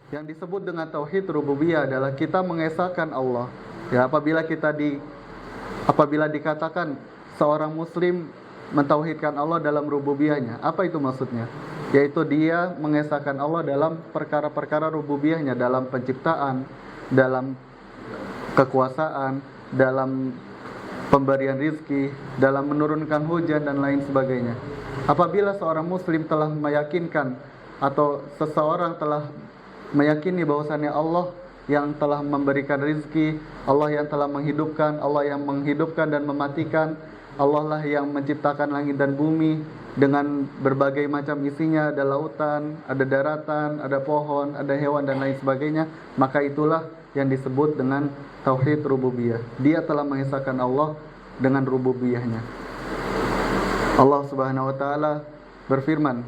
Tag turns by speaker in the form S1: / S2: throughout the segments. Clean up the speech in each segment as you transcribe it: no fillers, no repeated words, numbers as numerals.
S1: Yang disebut dengan tauhid rububiyah adalah kita mengesahkan Allah. Ya, apabila dikatakan seorang muslim mentauhidkan Allah dalam rububiyahnya, apa itu maksudnya? Yaitu dia mengesahkan Allah dalam perkara-perkara rububiyahnya, dalam penciptaan, dalam kekuasaan, dalam pemberian rizki, dalam menurunkan hujan dan lain sebagainya. Apabila seorang muslim telah meyakinkan atau seseorang telah meyakini bahwasannya Allah yang telah memberikan rizki, Allah yang telah menghidupkan, Allah yang menghidupkan dan mematikan, Allah lah yang menciptakan langit dan bumi dengan berbagai macam isinya, ada lautan, ada daratan, ada pohon, ada hewan dan lain sebagainya, maka itulah yang disebut dengan tauhid rububiyah. Dia telah mengesahkan Allah dengan rububiyahnya. Allah Subhanahu wa taala berfirman,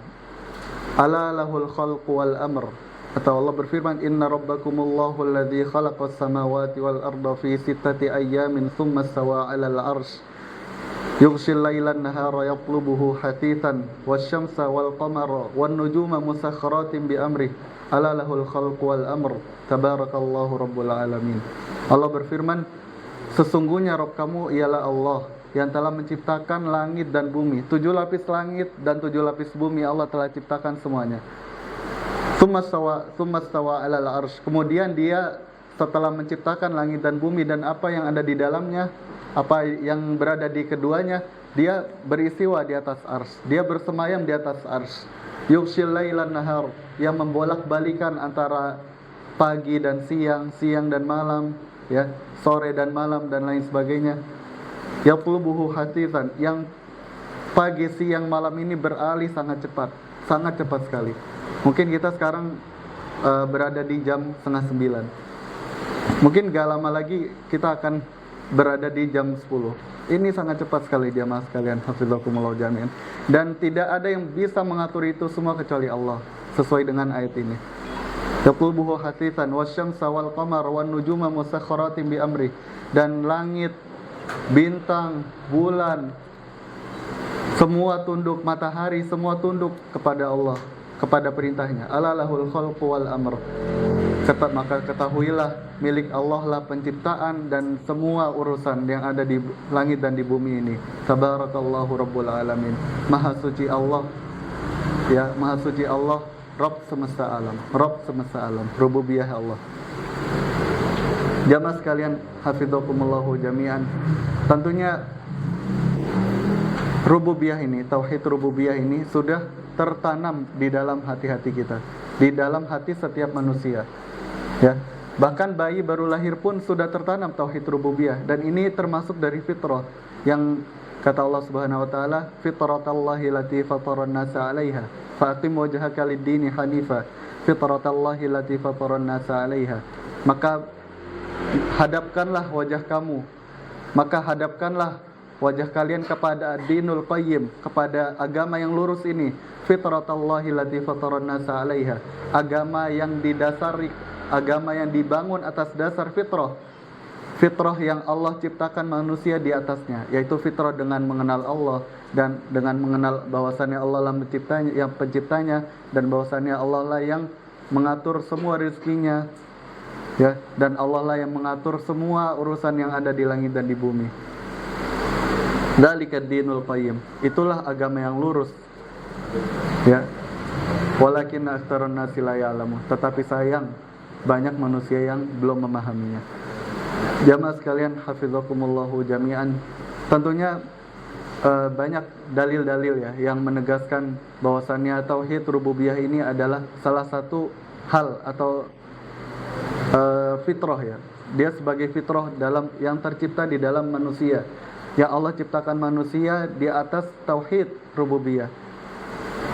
S1: "Ala lahul khalqu wal amr." Atau Allah berfirman, "Inna rabbakumullahu alladzi khalaqas samawati wal arda fi sittati ayyamin tsumma istawa 'alal 'arsy yughshil laila an-nahara yatlubuhu hatithan wasyamsa wal qamara wan nujuma musakhkharatin bi amrihi ala lahul khalqu wal amr tabarakallahu rabbul alamin." Allah berfirman, sesungguhnya Rabb kamu ialah Allah yang telah menciptakan langit dan bumi. 7 lapis langit dan 7 lapis bumi Allah telah ciptakan semuanya. Tsumma stawa 'alal 'arsy. Kemudian dia setelah menciptakan langit dan bumi dan apa yang ada di dalamnya, apa yang berada di keduanya, dia beristiwa di atas arsy. Dia bersemayam di atas arsy. Yughshil lailan nahar, yang membolak-balikan antara pagi dan siang, siang dan malam, ya, sore dan malam dan lain sebagainya. Yatlubuhu hatithan, yang pagi, siang, malam ini beralih sangat cepat sekali. Mungkin kita sekarang berada di jam 8:30. Mungkin gak lama lagi kita akan berada di jam 10. Ini sangat cepat sekali jamaah sekalian, hafizakumullah jami'an. Dan tidak ada yang bisa mengatur itu semua kecuali Allah, sesuai dengan ayat ini. Yatlubuhu hatithan wasyamsa wal qamar wan nujuma musakhkharatin bi amri. Dan langit, bintang, bulan, semua tunduk, matahari, semua tunduk kepada Allah, kepada perintahnya. Alalahul khalqu wal amr. Maka ketahuilah, milik Allah lah penciptaan dan semua urusan yang ada di langit dan di bumi ini. Tabarakallahu rabbul alamin. Maha suci Allah, ya, maha suci Allah, Rabb semesta alam, Rabb semesta alam, rububiyah Allah. Jamaah sekalian, hafizakumullahu jami'an. Tentunya rububiyah ini, tauhid rububiyah ini sudah tertanam di dalam hati-hati kita, di dalam hati setiap manusia. Ya, bahkan bayi baru lahir pun sudah tertanam tauhid rububiyah, dan ini termasuk dari fitrah yang kata Allah Subhanahu wa taala, fitratallahi lati fataran nasa 'alaiha fa'tim wajhaka lid-dini hanifa fitratallahi lati fataran nasa 'alaiha. Maka hadapkanlah wajah kalian kepada ad-dinul qayyim, kepada agama yang lurus ini, fitratallahi lati fataran nasa 'alaiha, agama yang didasari, agama yang dibangun atas dasar fitrah yang Allah ciptakan manusia di atasnya, yaitu fitrah dengan mengenal Allah dan dengan mengenal bahwasannya Allah lah penciptanya, dan bahwasannya Allah lah yang mengatur semua rezekinya, ya, dan Allah lah yang mengatur semua urusan yang ada di langit dan di bumi. Dzalika ad-dinul qayyim, itulah agama yang lurus, ya. Walakin aktsarun nasi la ya'lamun, tetapi sayang banyak manusia yang belum memahaminya. Jamaah sekalian, hafizakumullahu jami'an. Tentunya banyak dalil-dalil ya yang menegaskan bahwasannya tauhid rububiyah ini adalah salah satu hal atau fitrah, ya. Dia sebagai fitrah dalam yang tercipta di dalam manusia. Ya, Allah ciptakan manusia di atas tauhid rububiyah.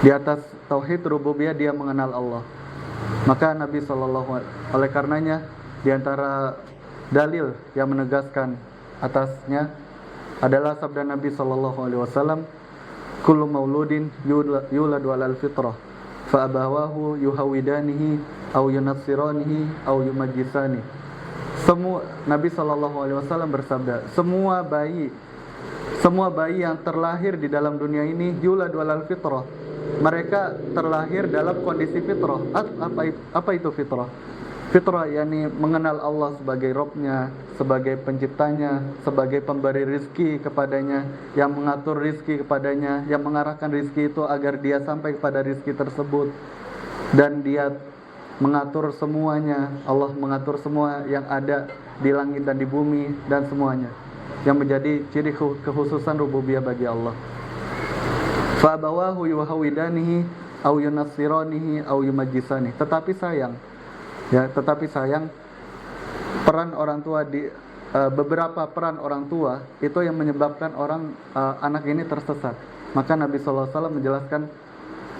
S1: Di atas tauhid rububiyah dia mengenal Allah. Maka Nabi sallallahu oleh karenanya di antara dalil yang menegaskan atasnya adalah sabda Nabi sallallahu alaihi wasallam, kullu mauludin yuladu alal fitrah fa abawahu yuhawidanihi aw yunassiranihi aw yumajjisani. Nabi sallallahu alaihi wasallam bersabda, semua bayi yang terlahir di dalam dunia ini yuladu alal fitrah, mereka terlahir dalam kondisi fitrah. Apa itu fitrah? Fitrah yakni mengenal Allah sebagai Rabb-nya, sebagai penciptanya, sebagai pemberi rizki kepadanya, yang mengatur rizki kepadanya, yang mengarahkan rizki itu agar dia sampai kepada rizki tersebut, dan dia mengatur semuanya. Allah mengatur semua yang ada di langit dan di bumi dan semuanya, yang menjadi ciri kekhususan rububiyah bagi Allah. Fa abawahu yuhawidanihi au yunassiranihi au yumajjisani. Tetapi sayang peran orang tua beberapa peran orang tua itu yang menyebabkan anak ini tersesat. Maka Nabi sallallahu alaihi wasallam menjelaskan,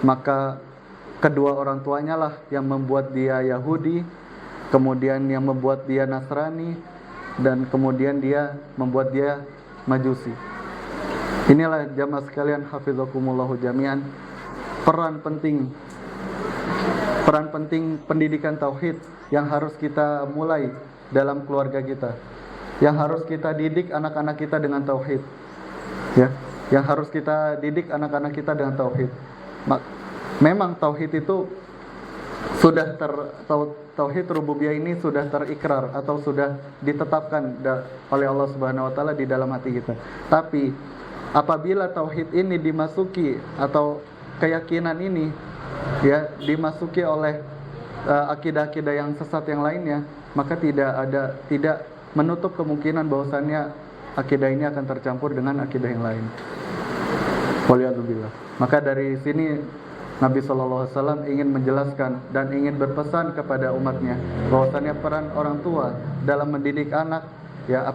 S1: maka kedua orang tuanya lah yang membuat dia Yahudi, kemudian yang membuat dia Nasrani, dan kemudian dia membuat dia Majusi. Inilah jamaah sekalian hafizakumullahu jami'an, peran penting pendidikan tauhid yang harus kita mulai dalam keluarga kita, yang harus kita didik anak-anak kita dengan tauhid, ya, yang harus kita didik anak-anak kita dengan tauhid. Memang tauhid itu sudah tauhid rububiyah ini sudah terikrar atau sudah ditetapkan oleh Allah Subhanahu wa taala di dalam hati kita. Tapi apabila tauhid ini dimasuki atau keyakinan ini ya dimasuki oleh akidah-akidah yang sesat yang lainnya, maka tidak menutup kemungkinan bahwasannya akidah ini akan tercampur dengan akidah yang lain. Waliyadzubillah. Maka dari sini Nabi SAW ingin menjelaskan dan ingin berpesan kepada umatnya bahwasannya peran orang tua dalam mendidik anak, ya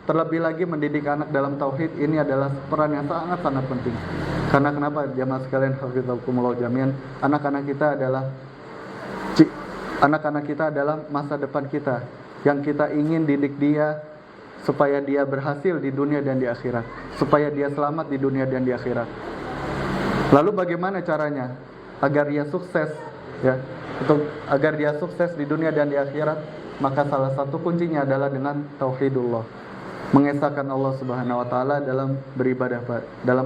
S1: terlebih lagi mendidik anak dalam tauhid, ini adalah peran yang sangat-sangat penting. Karena kenapa jamaah sekalian hafizakumullah jami'an, anak-anak kita adalah masa depan kita, yang kita ingin didik dia supaya dia berhasil di dunia dan di akhirat, supaya dia selamat di dunia dan di akhirat. Lalu bagaimana caranya agar dia sukses, ya, agar dia sukses di dunia dan di akhirat? Maka salah satu kuncinya adalah dengan tauhidullah, mengesahkan Allah Subhanahu wa taala dalam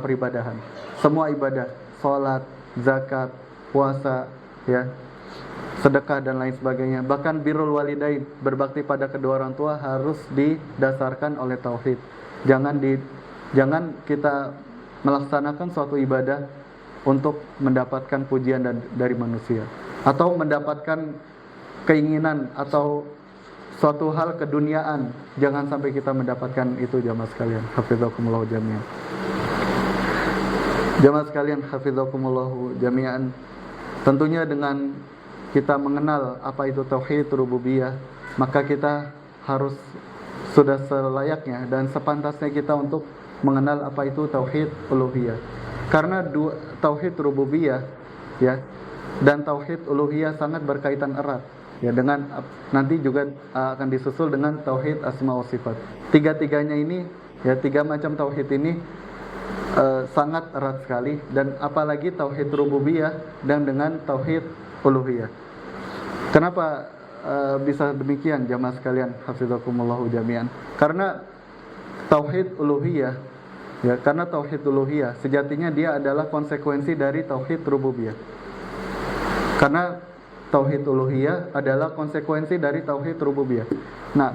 S1: peribadahan. Semua ibadah, salat, zakat, puasa, ya, sedekah dan lain sebagainya. Bahkan birrul walidain, berbakti pada kedua orang tua, harus didasarkan oleh tauhid. Jangan kita melaksanakan suatu ibadah untuk mendapatkan pujian dari manusia, atau mendapatkan keinginan atau suatu hal keduniaan. Jangan sampai kita mendapatkan itu jamaah sekalian hafizakumullah jami'an. Jamaah sekalian hafizakumullah jami'an, tentunya dengan kita mengenal apa itu tauhid rububiyah, maka kita harus sudah selayaknya dan sepantasnya kita untuk mengenal apa itu tauhid uluhiyah. Karena tauhid rububiyah, ya, dan tauhid uluhiyah sangat berkaitan erat, ya, dengan nanti juga akan disusul dengan tauhid asma wa sifat. Tiga-tiganya ini, ya, tiga macam tauhid ini sangat erat sekali, dan apalagi tauhid rububiyah dan dengan tauhid uluhiyah. Kenapa bisa demikian jamaah sekalian hafizakumullahu jami'an? Karena tauhid uluhiyah, ya, karena tauhid uluhiyah sejatinya dia adalah konsekuensi dari tauhid rububiyah. Karena tauhid uluhiyah adalah konsekuensi dari tauhid rububiyah. Nah,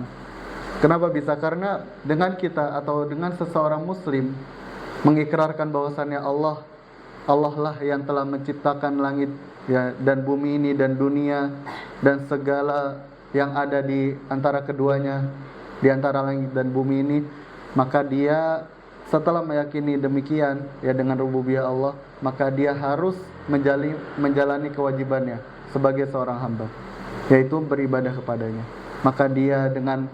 S1: kenapa bisa? Karena dengan kita atau dengan seseorang muslim mengikrarkan bahwasannya Allah lah yang telah menciptakan langit, ya, dan bumi ini dan dunia dan segala yang ada di antara keduanya, di antara langit dan bumi ini, maka dia setelah meyakini demikian, ya, dengan rububiyah Allah, maka dia harus menjalani kewajibannya sebagai seorang hamba, yaitu beribadah kepadanya. Maka dia dengan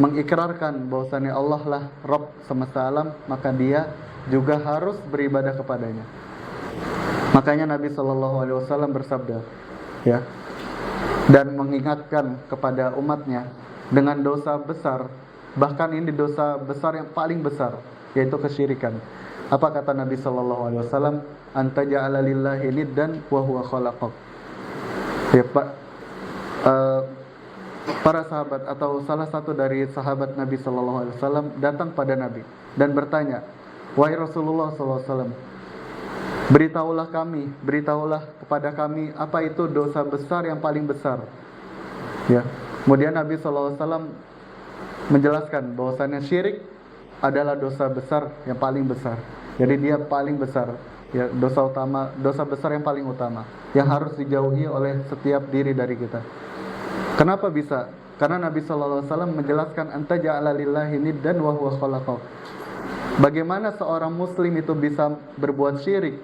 S1: mengikrarkan bahwasannya Allah lah Rabb semesta alam, maka dia juga harus beribadah kepadanya. Makanya Nabi SAW bersabda, ya, dan mengingatkan kepada umatnya dengan dosa besar, bahkan ini dosa besar yang paling besar, yaitu kesyirikan. Apa kata Nabi SAW? Anta ja'ala lillahi niddan wa huwa khalaqak. Ya, para sahabat atau salah satu dari sahabat Nabi SAW datang pada Nabi dan bertanya, wahai Rasulullah SAW, beritahulah kepada kami apa itu dosa besar yang paling besar. Ya. Kemudian Nabi SAW menjelaskan bahwasannya syirik adalah dosa besar yang paling besar. Jadi dia paling besar, ya, dosa besar yang paling utama yang harus dijauhi oleh setiap diri dari kita. Kenapa bisa? Karena Nabi SAW menjelaskan anta ja'ala lillahi niddan wa huwa khalaqah. Bagaimana seorang muslim itu bisa berbuat syirik,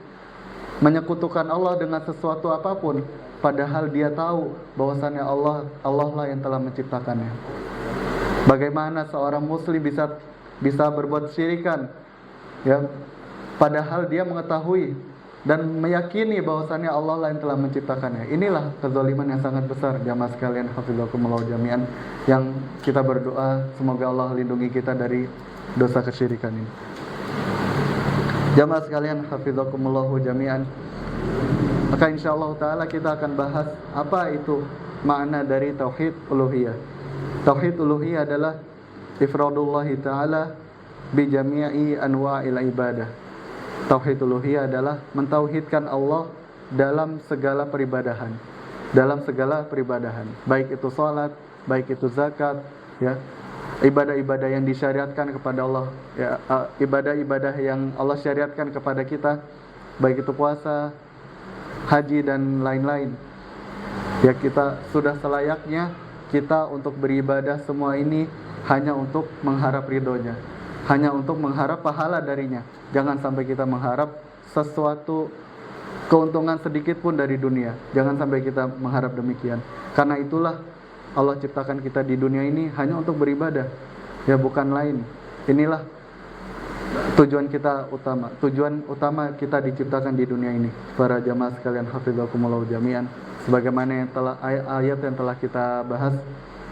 S1: menyekutukan Allah dengan sesuatu apapun, padahal dia tahu bahwasannya Allah lah yang telah menciptakannya. Bagaimana seorang muslim bisa berbuat syirikan, ya, padahal dia mengetahui dan meyakini bahwasannya Allah lah yang telah menciptakannya. Inilah kezaliman yang sangat besar, jamaah sekalian hafizakumullah jami'an, yang kita berdoa semoga Allah lindungi kita dari dosa kesyirikan ini. Jamaah sekalian hafizakumullah jami'an, maka insyaallah taala kita akan bahas apa itu makna dari tauhid uluhiyah. Tauhid uluhiyah adalah ifradullah taala bi jami'i anwa'il ibadah. Tauhid uluhiyah adalah mentauhidkan Allah dalam segala peribadahan. Baik itu salat, baik itu zakat, ya. Ibadah-ibadah yang disyariatkan kepada Allah, ya, ibadah-ibadah yang Allah syariatkan kepada kita, baik itu puasa, haji dan lain-lain. Ya, kita sudah selayaknya kita untuk beribadah semua ini hanya untuk mengharap ridhonya, hanya untuk mengharap pahala darinya. Jangan sampai kita mengharap sesuatu keuntungan sedikit pun dari dunia. Jangan sampai kita mengharap demikian. Karena itulah Allah ciptakan kita di dunia ini hanya untuk beribadah, ya, bukan lain. Inilah tujuan kita utama. Tujuan utama kita diciptakan di dunia ini. Para jamaah sekalian hafizakumullah jami'an, sebagaimana yang ayat yang telah kita bahas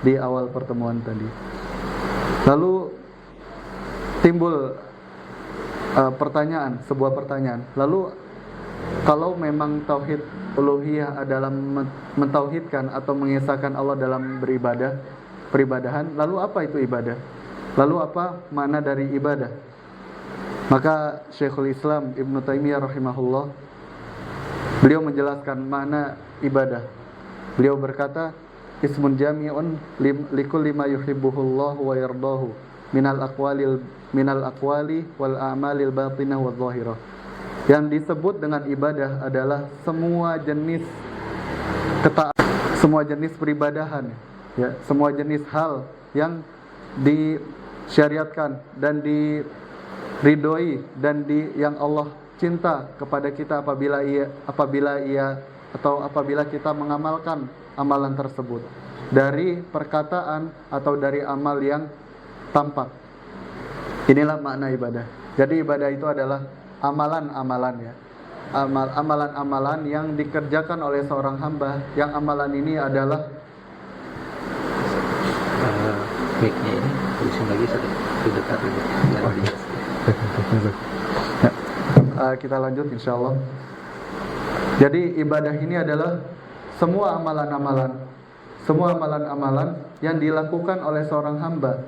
S1: di awal pertemuan tadi. Lalu timbul sebuah pertanyaan. Lalu kalau memang tauhid uluhiyah adalah mentauhidkan atau mengesahkan Allah dalam peribadahan, lalu apa itu ibadah? Lalu apa makna dari ibadah? Maka Syekhul Islam Ibnu Taimiyah rahimahullah, beliau menjelaskan makna ibadah. Beliau berkata, ismun jami'un likulli ma yuhibbuhullah wa yardahu minal aqwali wal a'malil batinah wal zahirah. Yang disebut dengan ibadah adalah semua jenis ketaatan, semua jenis peribadahan, ya, semua jenis hal yang disyariatkan dan diridhoi dan yang Allah cinta kepada kita apabila kita mengamalkan amalan tersebut dari perkataan atau dari amal yang tampak. Inilah makna ibadah. Jadi ibadah itu adalah amalan-amalan, ya, amalan-amalan yang dikerjakan oleh seorang hamba, yang amalan ini adalah
S2: mic-nya ini tulisin lagi sedekat
S1: kita lanjut insyaallah. Jadi ibadah ini adalah semua amalan-amalan yang dilakukan oleh seorang hamba,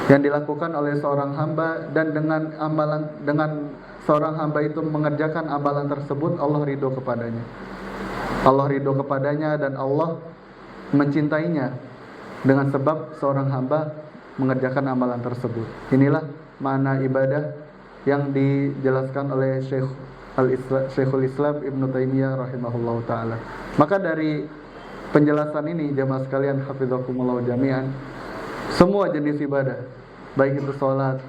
S1: dan dengan seorang hamba itu mengerjakan amalan tersebut, Allah ridho kepadanya dan Allah mencintainya dengan sebab seorang hamba mengerjakan amalan tersebut. Inilah makna ibadah yang dijelaskan oleh Syekhul Islam Ibnu Taimiyah rahimahullah ta'ala. Maka dari penjelasan ini, jamaah sekalian hafizakumullah jami'an, semua jenis ibadah, baik itu sholat,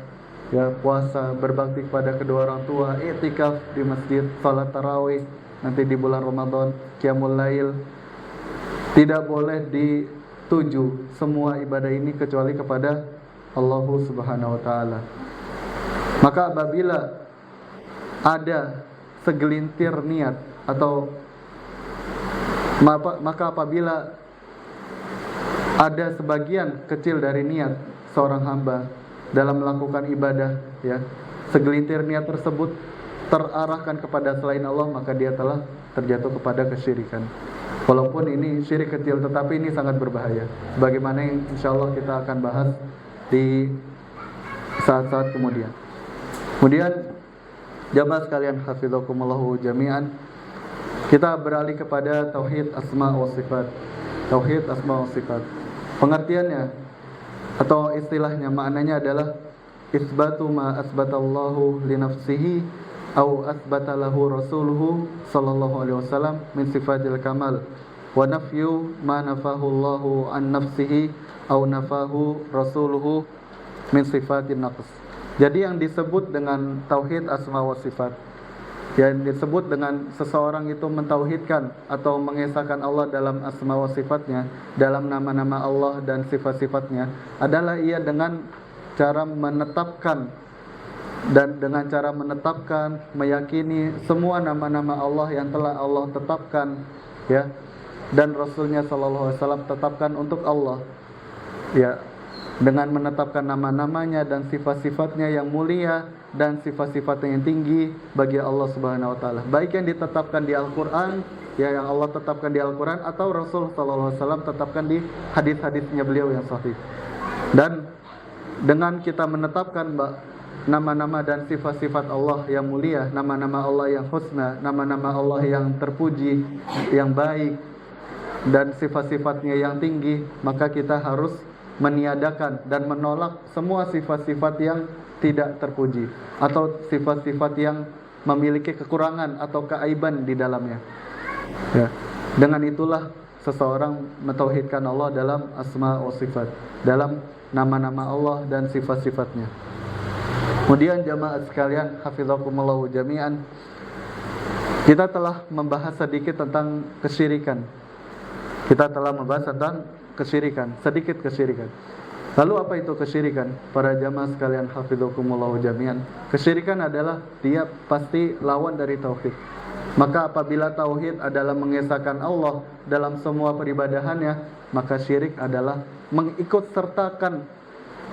S1: ya, puasa, berbakti kepada kedua orang tua, i'tikaf di masjid, salat tarawih nanti di bulan Ramadan, qiyamul lail, tidak boleh dituju semua ibadah ini kecuali kepada Allah Subhanahu wa taala. Maka apabila ada segelintir niat atau maka apabila ada sebagian kecil dari niat seorang hamba dalam melakukan ibadah, ya, segelintir niat tersebut terarahkan kepada selain Allah, maka dia telah terjatuh kepada kesyirikan. Walaupun ini syirik kecil, tetapi ini sangat berbahaya. Bagaimana yang insyaallah kita akan bahas di saat-saat kemudian. Kemudian Jamaah sekalian hafizakumullahu jami'an, kita beralih kepada tauhid asma wa sifat. Tauhid asma wa sifat. Pengertiannya atau istilahnya, maknanya adalah isbatu ma asbatallahu li nafsihi au asbata lahu rasuluhu sallallahu alaihi wasallam min sifatil kamal wa nafyu ma nafahu Allahu an nafsihi au nafahu rasuluhu min sifatin naqs. Jadi yang disebut dengan tauhid asma wa sifat, yang disebut dengan seseorang itu mentauhidkan atau mengesahkan Allah dalam asma wa sifatnya, dalam nama-nama Allah dan sifat-sifatnya, adalah ia dengan cara menetapkan, dan dengan cara menetapkan, meyakini semua nama-nama Allah yang telah Allah tetapkan, ya, dan Rasulnya sallallahu alaihi wasallam tetapkan untuk Allah, ya, dengan menetapkan nama-namanya dan sifat-sifatnya yang mulia dan sifat-sifatnya yang tinggi bagi Allah Subhanahu wa taala, baik yang ditetapkan di Al-Qur'an, ya, yang Allah tetapkan di Al-Qur'an, atau Rasul sallallahu alaihi wasallam tetapkan di hadis-hadisnya beliau yang sahih. Dan dengan kita menetapkan nama-nama dan sifat-sifat Allah yang mulia, nama-nama Allah yang husna, nama-nama Allah yang terpuji, yang baik, dan sifat-sifatnya yang tinggi, maka kita harus meniadakan dan menolak semua sifat-sifat yang tidak terpuji atau sifat-sifat yang memiliki kekurangan atau keaiban di dalamnya, ya. Dengan itulah seseorang mentauhidkan Allah dalam asma wa sifat, dalam nama-nama Allah dan sifat-sifatnya. Kemudian jamaah sekalian hafizakumullahu jami'an, kita telah membahas sedikit tentang kesyirikan. Kita telah membahas tentang kesyirikan, sedikit kesyirikan. Lalu apa itu kesyirikan? Para jamaah sekalian hafizakumullahu jami'an, kesyirikan adalah dia pasti lawan dari tauhid. Maka apabila tauhid adalah mengesahkan Allah dalam semua peribadahannya, maka syirik adalah mengikut sertakan,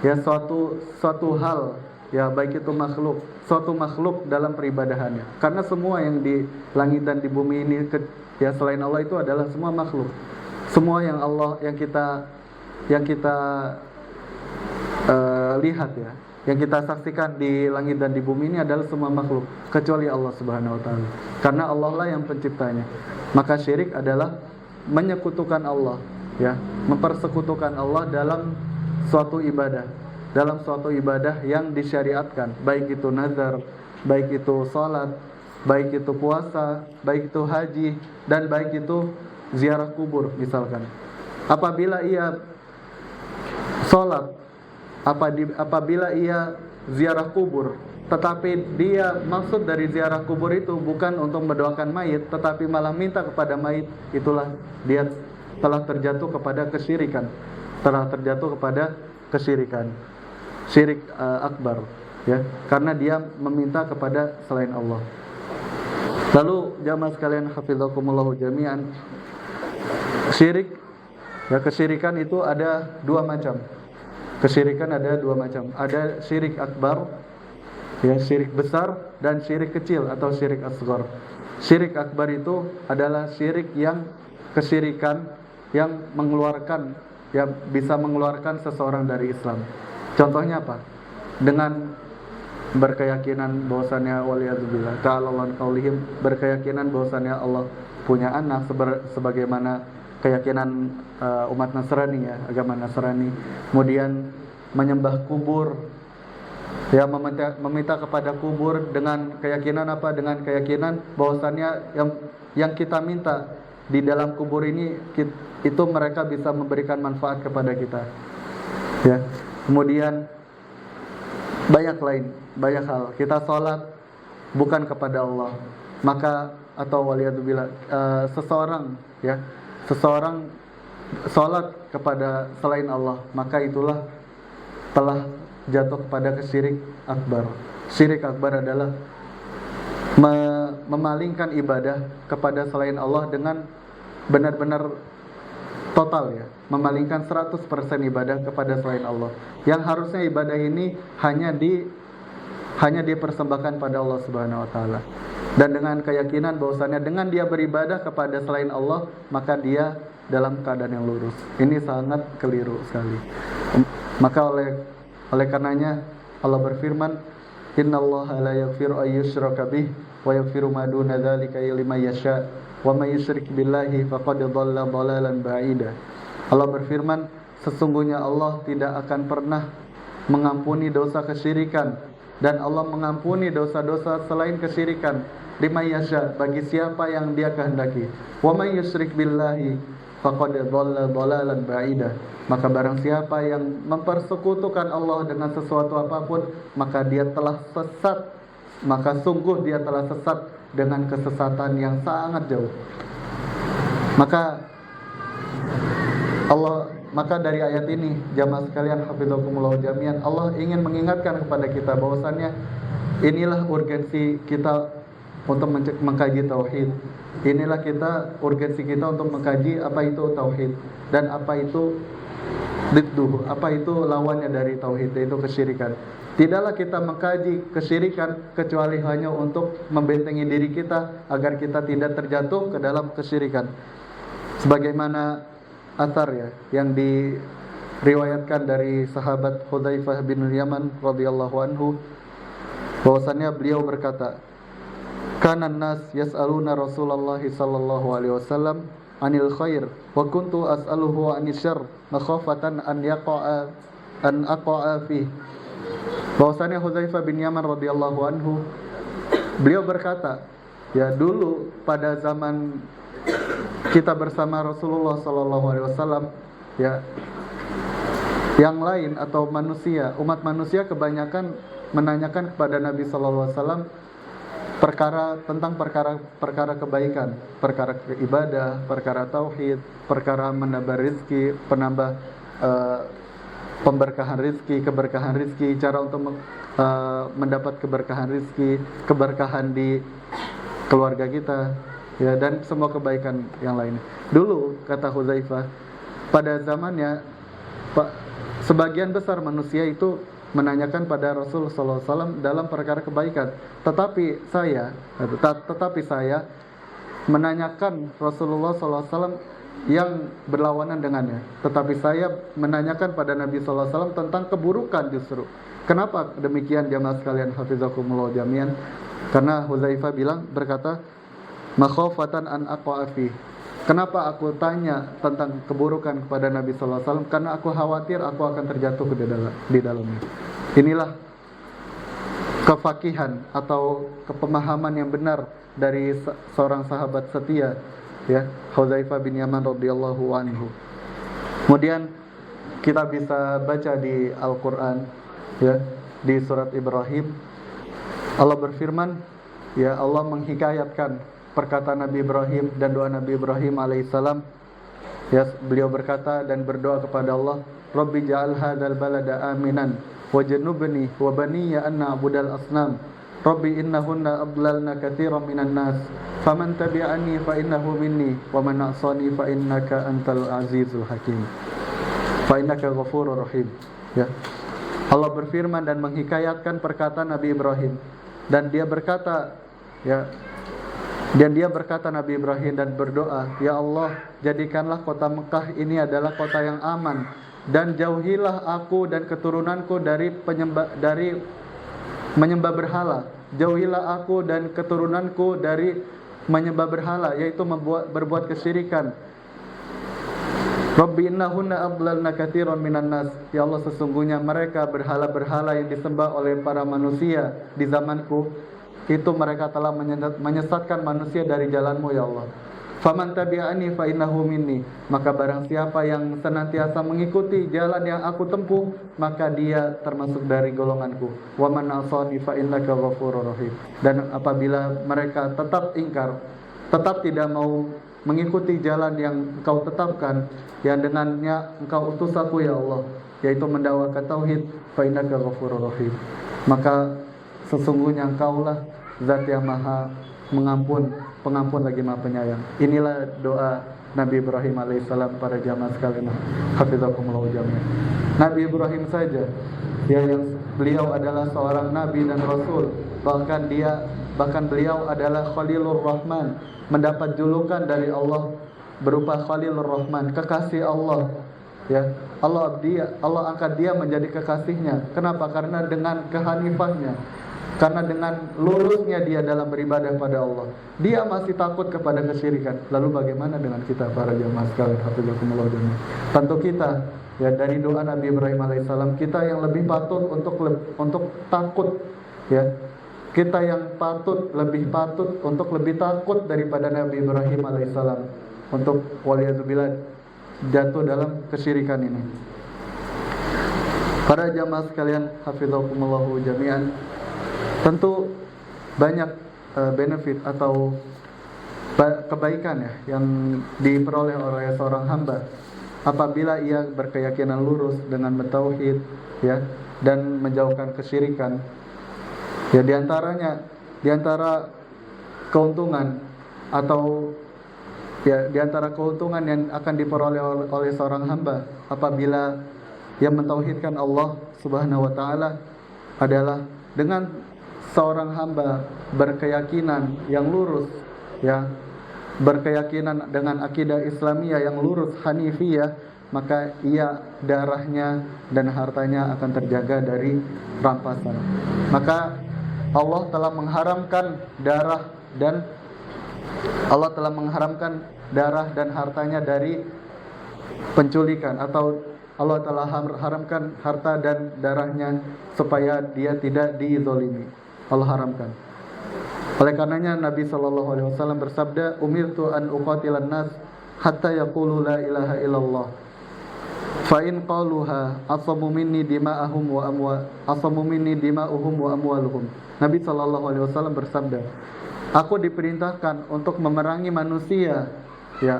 S1: ya, suatu hal, ya, baik itu makhluk, suatu makhluk dalam peribadahannya. Karena semua yang di langit dan di bumi ini, ya, selain Allah itu adalah semua makhluk. Semua yang Allah yang kita lihat, ya, yang kita saksikan di langit dan di bumi ini adalah semua makhluk kecuali Allah Subhanahu wa taala. Karena Allah lah yang penciptanya. Maka syirik adalah menyekutukan Allah, ya, mempersekutukan Allah dalam suatu ibadah, dalam suatu ibadah yang disyariatkan, baik itu nazar, baik itu salat, baik itu puasa, baik itu haji, dan baik itu ziarah kubur misalkan. Apabila ia salat, apabila ia ziarah kubur, tetapi dia maksud dari ziarah kubur itu bukan untuk mendoakan mayit, tetapi malah minta kepada mayit, itulah dia telah terjatuh kepada kesyirikan, syirik akbar, ya, karena dia meminta kepada selain Allah. Lalu jamaah sekalian hafizakumullahu jami'an, syirik, ya, kesyirikan itu ada dua macam. Kesyirikan ada dua macam. Ada syirik akbar, ya, syirik besar, dan syirik kecil atau syirik asghar. Syirik akbar itu adalah syirik yang kesyirikan yang mengeluarkan, ya, bisa mengeluarkan seseorang dari Islam. Contohnya apa? Dengan berkeyakinan bahwasannya waliyadzubillah ta'ala qaulihim, berkeyakinan bahwasannya Allah punya anak sebagaimana keyakinan umat Nasrani, ya, agama Nasrani. Kemudian menyembah kubur, ya, meminta kepada kubur dengan keyakinan apa? Dengan keyakinan bahwasannya yang kita minta di dalam kubur ini itu mereka bisa memberikan manfaat kepada kita, ya. Kemudian banyak hal. Kita sholat bukan kepada Allah, maka atau waliyadzubillah seseorang sholat kepada selain Allah, maka itulah telah jatuh kepada syirik akbar. Syirik akbar adalah memalingkan ibadah kepada selain Allah dengan benar-benar total, ya, memalingkan 100% ibadah kepada selain Allah. Yang harusnya ibadah ini hanya dipersembahkan pada Allah Subhanahu wa taala. Dan dengan keyakinan bahwasanya dengan dia beribadah kepada selain Allah, maka dia dalam keadaan yang lurus. Ini sangat keliru sekali. Maka oleh karenanya Allah berfirman, Innallaha la yaghfiru ay yushraka bih wa yaghfiru ma duna dzalika liman yasha wa may yusyrik billahi faqad dhalla dhalalan ba'ida. Allah berfirman, sesungguhnya Allah tidak akan pernah mengampuni dosa kesyirikan, dan Allah mengampuni dosa-dosa selain kesyirikan liman yasha, bagi siapa yang Dia kehendaki. Wa may yusyrik billahi faqad dhalla dhalalan ba'ida. Maka barang siapa yang mempersekutukan Allah dengan sesuatu apapun, maka dia telah sesat, maka sungguh dia telah sesat dengan kesesatan yang sangat jauh. Maka dari ayat ini, jamaah sekalian hafizakumullah jami'an, Allah ingin mengingatkan kepada kita bahwasannya inilah urgensi kita untuk mengkaji tauhid. Inilah urgensi kita untuk mengkaji apa itu tauhid dan apa itu didduh, apa itu lawannya dari tauhid, yaitu kesyirikan. Tidaklah kita mengkaji kesyirikan kecuali hanya untuk membentengi diri kita agar kita tidak terjatuh ke dalam kesyirikan. Sebagaimana athar yang diriwayatkan dari sahabat Hudzaifah bin Yaman radhiyallahu anhu, bahwasannya beliau berkata, "Kana an-nas yas'aluna Rasulullah sallallahu alaihi wasallam anil khair wa kuntu as'aluhu anis syarr makhafatan an aqa'a fi." Bahwasanya Hudzaifah bin Yaman radhiyallahu anhu, beliau berkata, ya dulu pada zaman kita bersama Rasulullah sallallahu alaihi wasallam, ya yang lain atau manusia, umat manusia kebanyakan menanyakan kepada Nabi sallallahu alaihi wasallam perkara kebaikan, perkara ibadah, perkara tauhid, perkara menambah rizki, penambah pemberkahan rizki, keberkahan rizki, cara untuk mendapat keberkahan rizki, keberkahan di keluarga kita, ya, dan semua kebaikan yang lainnya. Dulu, kata Hudzaifah, pada zamannya sebagian besar manusia itu menanyakan pada Rasul sallallahu alaihi wasallam dalam perkara kebaikan, tetapi saya menanyakan Rasulullah sallallahu alaihi wasallam yang berlawanan dengannya. Tetapi saya menanyakan pada Nabi sallallahu alaihi wasallam tentang keburukan justru. Kenapa demikian jamaah sekalian hafizakumullah jami'an? Karena Hudzaifah berkata, makhafatan an aqa'a fi. Kenapa aku tanya tentang keburukan kepada Nabi sallallahu alaihi wasallam? Karena aku khawatir aku akan terjatuh di dalamnya. Inilah kefakihan atau kepemahaman yang benar dari seorang sahabat setia, ya, Hudzaifah bin Yaman radhiyallahu anhu. Kemudian kita bisa baca di Al-Qur'an, ya, di surat Ibrahim, Allah berfirman, ya, Allah menghikayatkan perkataan Nabi Ibrahim dan doa Nabi Ibrahim alaihissalam. Ya, beliau berkata dan berdoa kepada Allah, Rabbi ja'al hadzal balada aminan wajnubni wa baniya an na'budal asnam. Rabbi innahunna adlalna katsiran minan nas faman tabi'ani fa innahu minni wa man 'asani fa innaka antal azizul hakim. Fa innaka ghafurur rahim. Ya. Allah berfirman dan menghikayatkan perkataan Nabi Ibrahim, dan dia berkata, ya, Nabi Ibrahim dan berdoa, ya Allah, jadikanlah kota Mekah ini adalah kota yang aman, dan jauhilah aku dan keturunanku dari menyembah berhala. Jauhilah aku dan keturunanku dari menyembah berhala, yaitu berbuat kesyirikan. Rabbi innahunna adlalna katsiran minan nas. Ya Allah, sesungguhnya mereka berhala-berhala yang disembah oleh para manusia di zamanku, itu mereka telah menyesatkan manusia dari jalanmu, ya Allah. Faman tabi'ani fa innahu minni. Maka barang siapa yang senantiasa mengikuti jalan yang aku tempuh, maka dia termasuk dari golonganku. Wa man 'asani fa innaka ghafurur rahim. Dan apabila mereka tetap ingkar, tetap tidak mau mengikuti jalan yang engkau tetapkan, yang dengannya engkau utus aku, ya Allah, yaitu mendakwakan tauhid, fa innaka ghafurur rahim. Maka sesungguhnya engkaulah zat yang maha pengampun lagi maha penyayang. Inilah doa Nabi Ibrahim alaihissalam para jamaah sekalian hafizakumullah jami'an. Nabi Ibrahim saja, ya, yang beliau adalah seorang nabi dan rasul, bahkan beliau adalah Khalilur Rahman, mendapat julukan dari Allah berupa Khalilur Rahman, kekasih Allah, ya. Allah angkat dia menjadi kekasihnya. Kenapa? Karena dengan kehanifahnya, Karena dengan lurusnya dia dalam beribadah pada Allah, dia masih takut kepada kesyirikan. Lalu bagaimana dengan kita para jamaah sekalian, hafizakumullah jami'an? Tentu kita, ya, dari doa Nabi Ibrahim alaihissalam, kita yang lebih patut untuk takut, ya. Kita yang lebih patut untuk lebih takut daripada Nabi Ibrahim alaihissalam untuk waliyadzubillah jatuh dalam kesyirikan ini. Para jamaah sekalian, hafizakumullah jami'an, tentu banyak benefit atau kebaikan, ya, yang diperoleh oleh seorang hamba apabila ia berkeyakinan lurus dengan bertauhid, ya, dan menjauhkan kesyirikan. Ya, di antara keuntungan atau ya di antara keuntungan yang akan diperoleh oleh seorang hamba apabila ia mentauhidkan Allah Subhanahu wa taala adalah dengan seorang hamba berkeyakinan yang lurus, ya, berkeyakinan dengan akidah Islamiyah yang lurus, hanifiyah, maka ia darahnya dan hartanya akan terjaga dari rampasan. Maka Allah telah mengharamkan darah dan hartanya dari penculikan, atau Allah telah haramkan harta dan darahnya supaya dia tidak dizalimi. Allah haramkan. Oleh karenanya Nabi SAW bersabda, "Umirtu an uqatilan nas hatta yaqulu la ilaha illallah. Fa in qaluha asamu minni dima'ahum wa amwaluhum." Nabi SAW bersabda, aku diperintahkan untuk memerangi manusia, ya,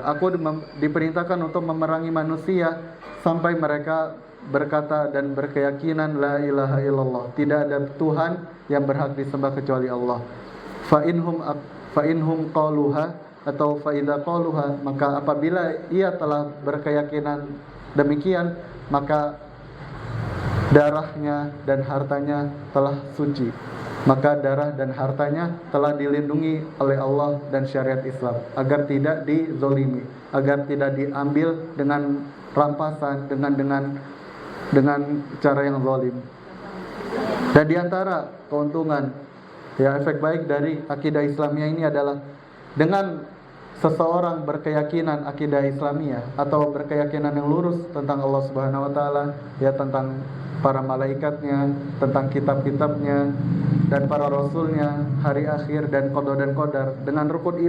S1: diperintahkan untuk memerangi manusia sampai mereka berkata dan berkeyakinan la ilaha illallah, tidak ada Tuhan yang berhak disembah kecuali Allah. Fa inhum qaluha, atau fa idza qaluha, maka apabila ia telah berkeyakinan demikian, maka darahnya dan hartanya telah suci. Maka darah dan hartanya telah dilindungi oleh Allah dan syariat Islam agar tidak dizolimi, agar tidak diambil dengan rampasan, dengan cara yang zalim. Dan di antara keuntungan, ya, efek baik dari akidah Islamiyah ini adalah dengan seseorang berkeyakinan akidah Islamiyah atau berkeyakinan yang lurus tentang Allah Subhanahu wa taala, ya, tentang para malaikatnya, tentang kitab-kitabnya dan para rasulnya, hari akhir dan qada dan qadar, dengan rukun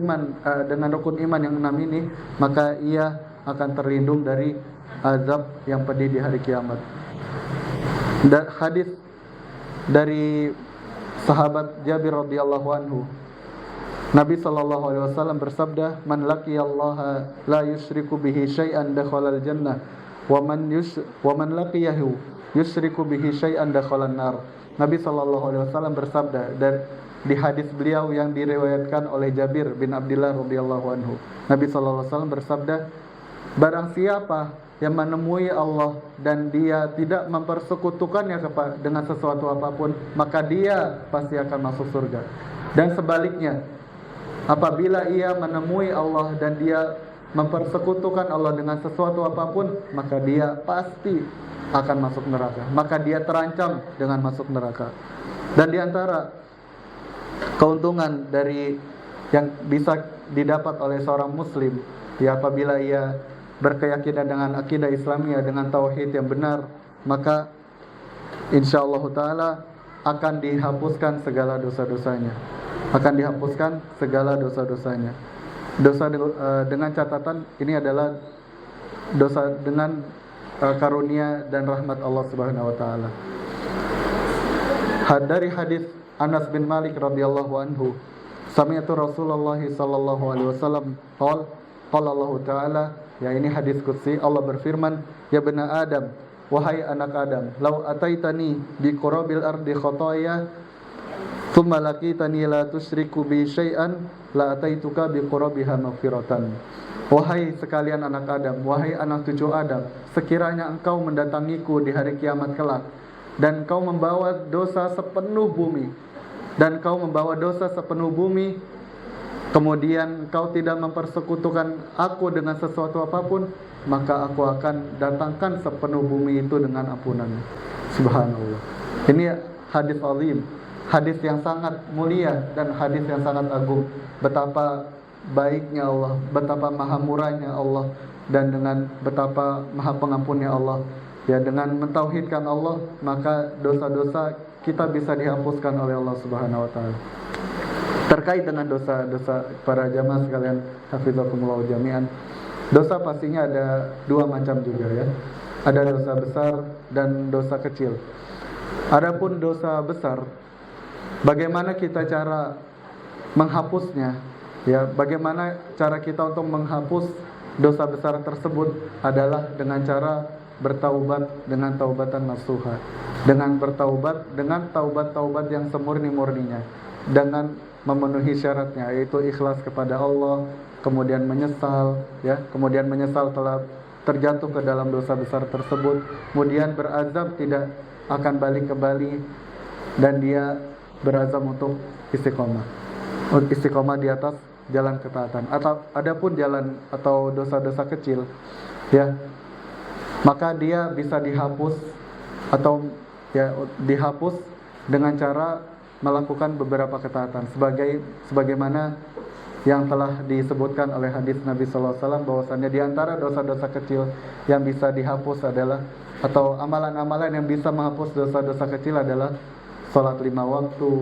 S1: iman yang 6 ini, maka ia akan terlindung dari azab yang pedih di hari kiamat. Dan hadis dari sahabat Jabir radhiyallahu anhu, Nabi SAW bersabda, "Man laqiyallaha la yusyriku bihi syai'an dakhalal jannah wa man laqiyahu yusyriku bihi syai'an dakhalan nar." Nabi SAW bersabda, dan di hadis beliau yang diriwayatkan oleh Jabir bin Abdullah radhiyallahu anhu, Nabi SAW bersabda, barang siapa yang menemui Allah dan dia tidak mempersekutukannya dengan sesuatu apapun, maka dia pasti akan masuk surga. Dan sebaliknya, apabila ia menemui Allah dan dia mempersekutukan Allah dengan sesuatu apapun, maka dia pasti akan masuk neraka. Maka dia terancam dengan masuk neraka. Dan di antara keuntungan dari yang bisa didapat oleh seorang muslim, ya, apabila ia berkeyakinan dengan akidah Islamiyah, dengan tauhid yang benar, maka insyaallah taala akan dihapuskan segala dosa-dosanya. Akan dihapuskan segala dosa-dosanya. Dengan catatan ini adalah dosa dengan karunia dan rahmat Allah Subhanahu wa taala. Dari hadis Anas bin Malik radhiyallahu anhu, sami'tu Rasulullah sallallahu alaihi wasallam qala Allah taala, ya, ini hadis qudsi, Allah berfirman, ya bena Adam, wahai anak Adam, lau ataitani bi qurabil ardi khataaya thumma laqitani la tusyriku bi syai'an la ataituka bi qurabiha maghfiratan. Wahai sekalian anak Adam, wahai anak cucu Adam, sekiranya engkau mendatangiku di hari kiamat kelak dan engkau membawa dosa sepenuh bumi, kemudian engkau tidak mempersekutukan aku dengan sesuatu apapun, maka aku akan datangkan sepenuh bumi itu dengan ampunan. Subhanallah. Ini hadis azim, hadis yang sangat mulia dan hadis yang sangat agung, betapa baiknya Allah, betapa maha murahnya Allah, dan dengan betapa maha pengampunnya Allah. Ya, dengan mentauhidkan Allah, maka dosa-dosa kita bisa dihapuskan oleh Allah Subhanahu wa taala. Terkait dengan dosa-dosa, para jamaah sekalian, hafizakumullah jami'an, dosa pastinya ada dua macam juga ya. Ada dosa besar dan dosa kecil. Adapun dosa besar, bagaimana kita cara menghapusnya? Ya, bagaimana cara kita untuk menghapus dosa besar tersebut adalah dengan cara bertaubat dengan taubatan nasuha, dengan bertaubat dengan taubat yang semurni-murninya, dengan memenuhi syaratnya, yaitu ikhlas kepada Allah, kemudian menyesal, ya, kemudian menyesal telah terjatuh ke dalam dosa besar tersebut, kemudian berazam tidak akan balik kembali, dan dia berazam untuk istiqomah di atas jalan ketaatan. Atau adapun jalan atau dosa-dosa kecil, ya, maka dia bisa dihapus atau ya dihapus dengan cara melakukan beberapa ketaatan, sebagaimana yang telah disebutkan oleh hadis Nabi sallallahu alaihi wasallam, bahwasannya di antara dosa-dosa kecil yang bisa dihapus adalah, atau amalan-amalan yang bisa menghapus dosa-dosa kecil adalah salat 5 waktu,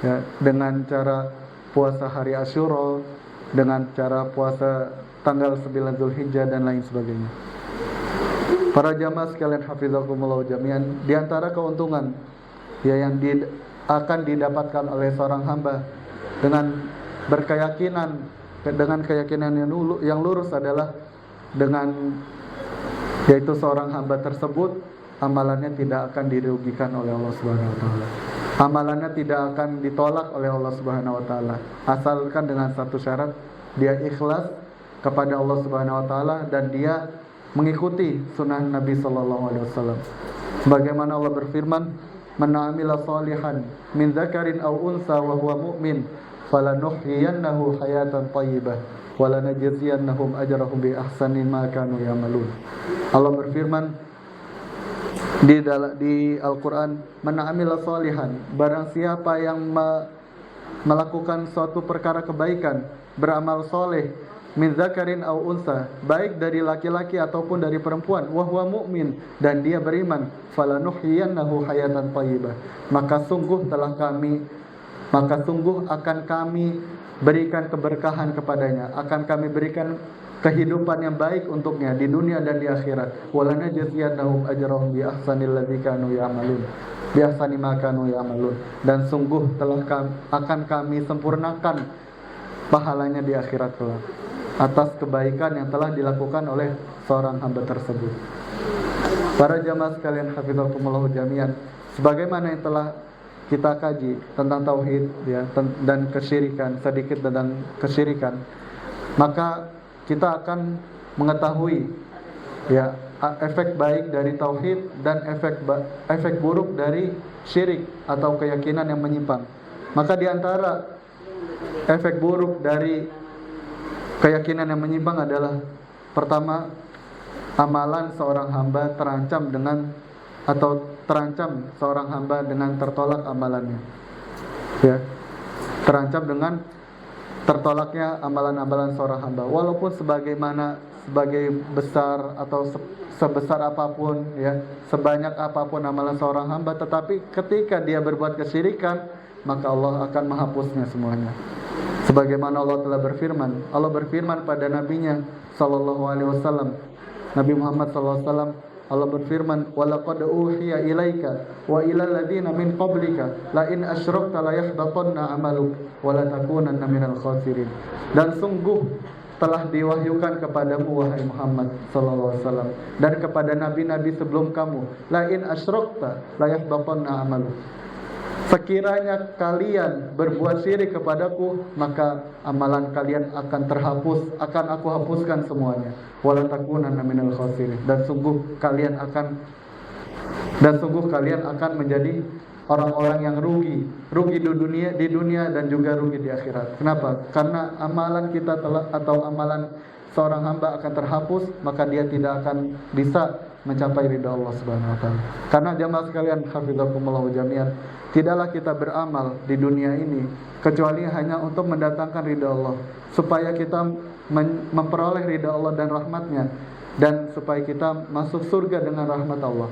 S1: ya, dengan cara puasa hari Asyura, dengan cara puasa tanggal 9 Zulhijjah dan lain sebagainya. Para jamaah sekalian hafizakumullah jami'an, di antara keuntungan ya yang akan didapatkan oleh seorang hamba dengan berkeyakinan, dengan keyakinan yang lurus adalah dengan, yaitu seorang hamba tersebut amalannya tidak akan dirugikan oleh Allah Subhanahu wa taala. Amalannya tidak akan ditolak oleh Allah Subhanahu wa taala, asalkan dengan satu syarat, dia ikhlas kepada Allah Subhanahu wa taala dan dia mengikuti sunnah Nabi sallallahu alaihi wasallam. Sebagaimana Allah berfirman, "Man 'amila shalihan min dzakarin aw unsa wa huwa mu'min, falanuhyiyannahu hayatan thayyibah wa lanajziyannahum ajrahum bi ahsani ma kanu ya'malun." Allah berfirman di Al-Qur'an, "Man 'amila shalihan", barang siapa yang melakukan suatu perkara kebaikan, beramal soleh, min dzakarin aw unsa, baik dari laki-laki ataupun dari perempuan, wa huwa mu'min, dan dia beriman, falanuhyiyannahu hayatan thayyibah, maka sungguh akan kami berikan keberkahan kepadanya, akan kami berikan kehidupan yang baik untuknya di dunia dan di akhirat, walanajziyannahum ajrahum bi ahsanil ladzi kanu ya'malun, bi ahsani ma kanu ya'malun, dan sungguh akan kami sempurnakan pahalanya di akhirat kelak atas kebaikan yang telah dilakukan oleh seorang hamba tersebut. Para jamaah sekalian hafizakumullah jami'an, sebagaimana yang telah kita kaji tentang tauhid ya, dan kesyirikan, sedikit tentang kesyirikan, maka kita akan mengetahui ya efek baik dari tauhid dan efek buruk dari syirik atau keyakinan yang menyimpang. Maka di antara efek buruk dari keyakinan yang menyimpang adalah, pertama, amalan seorang hamba terancam seorang hamba dengan tertolak amalannya. Ya. Terancam dengan tertolaknya amalan-amalan seorang hamba, walaupun sebagai besar atau sebesar apapun ya, sebanyak apapun amalan seorang hamba, tetapi ketika dia berbuat kesyirikan, maka Allah akan menghapusnya semuanya. Sebagaimana Allah telah berfirman pada nabinya sallallahu alaihi wasallam, Nabi Muhammad sallallahu alaihi wasallam, Allah berfirman, "Wa laqad uhiya ilaika wa ilal ladzina min qablika la in asyrakta la yahbatanna 'amaluk wa la takunanna minal khasirin." Dan sungguh telah diwahyukan kepadamu wahai Muhammad sallallahu alaihi wasallam dan kepada nabi-nabi sebelum kamu, la in asyrakta la yahbatanna 'amaluk. Sekiranya kalian berbuat syirik kepadaku, maka amalan kalian akan terhapus, akan aku hapuskan semuanya. Wala takunanna minal khasirin, dan sungguh kalian akan menjadi orang-orang yang rugi di dunia dan juga rugi di akhirat. Kenapa? Karena amalan kita atau amalan seorang hamba akan terhapus, maka dia tidak akan bisa mencapai ridha Allah Subhanahu wa taala. Karena jamaah sekalian hafizakumullah jami'an, tidaklah kita beramal di dunia ini kecuali hanya untuk mendatangkan ridha Allah, supaya kita memperoleh ridha Allah dan rahmatnya, dan supaya kita masuk surga dengan rahmat Allah.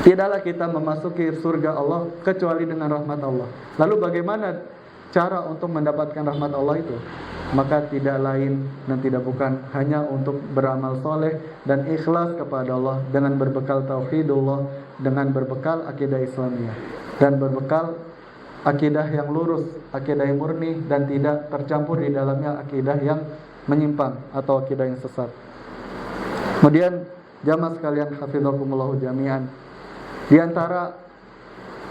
S1: Tidaklah kita memasuki surga Allah kecuali dengan rahmat Allah. Lalu bagaimana cara untuk mendapatkan rahmat Allah itu? Maka tidak lain dan tidak bukan hanya untuk beramal soleh dan ikhlas kepada Allah, dengan berbekal tauhidullah, dengan berbekal akidah Islamiyah, dan berbekal akidah yang lurus, akidah yang murni, dan tidak tercampur di dalamnya akidah yang menyimpang atau akidah yang sesat. Kemudian jamaah sekalian hafizakumullah jami'an, di antara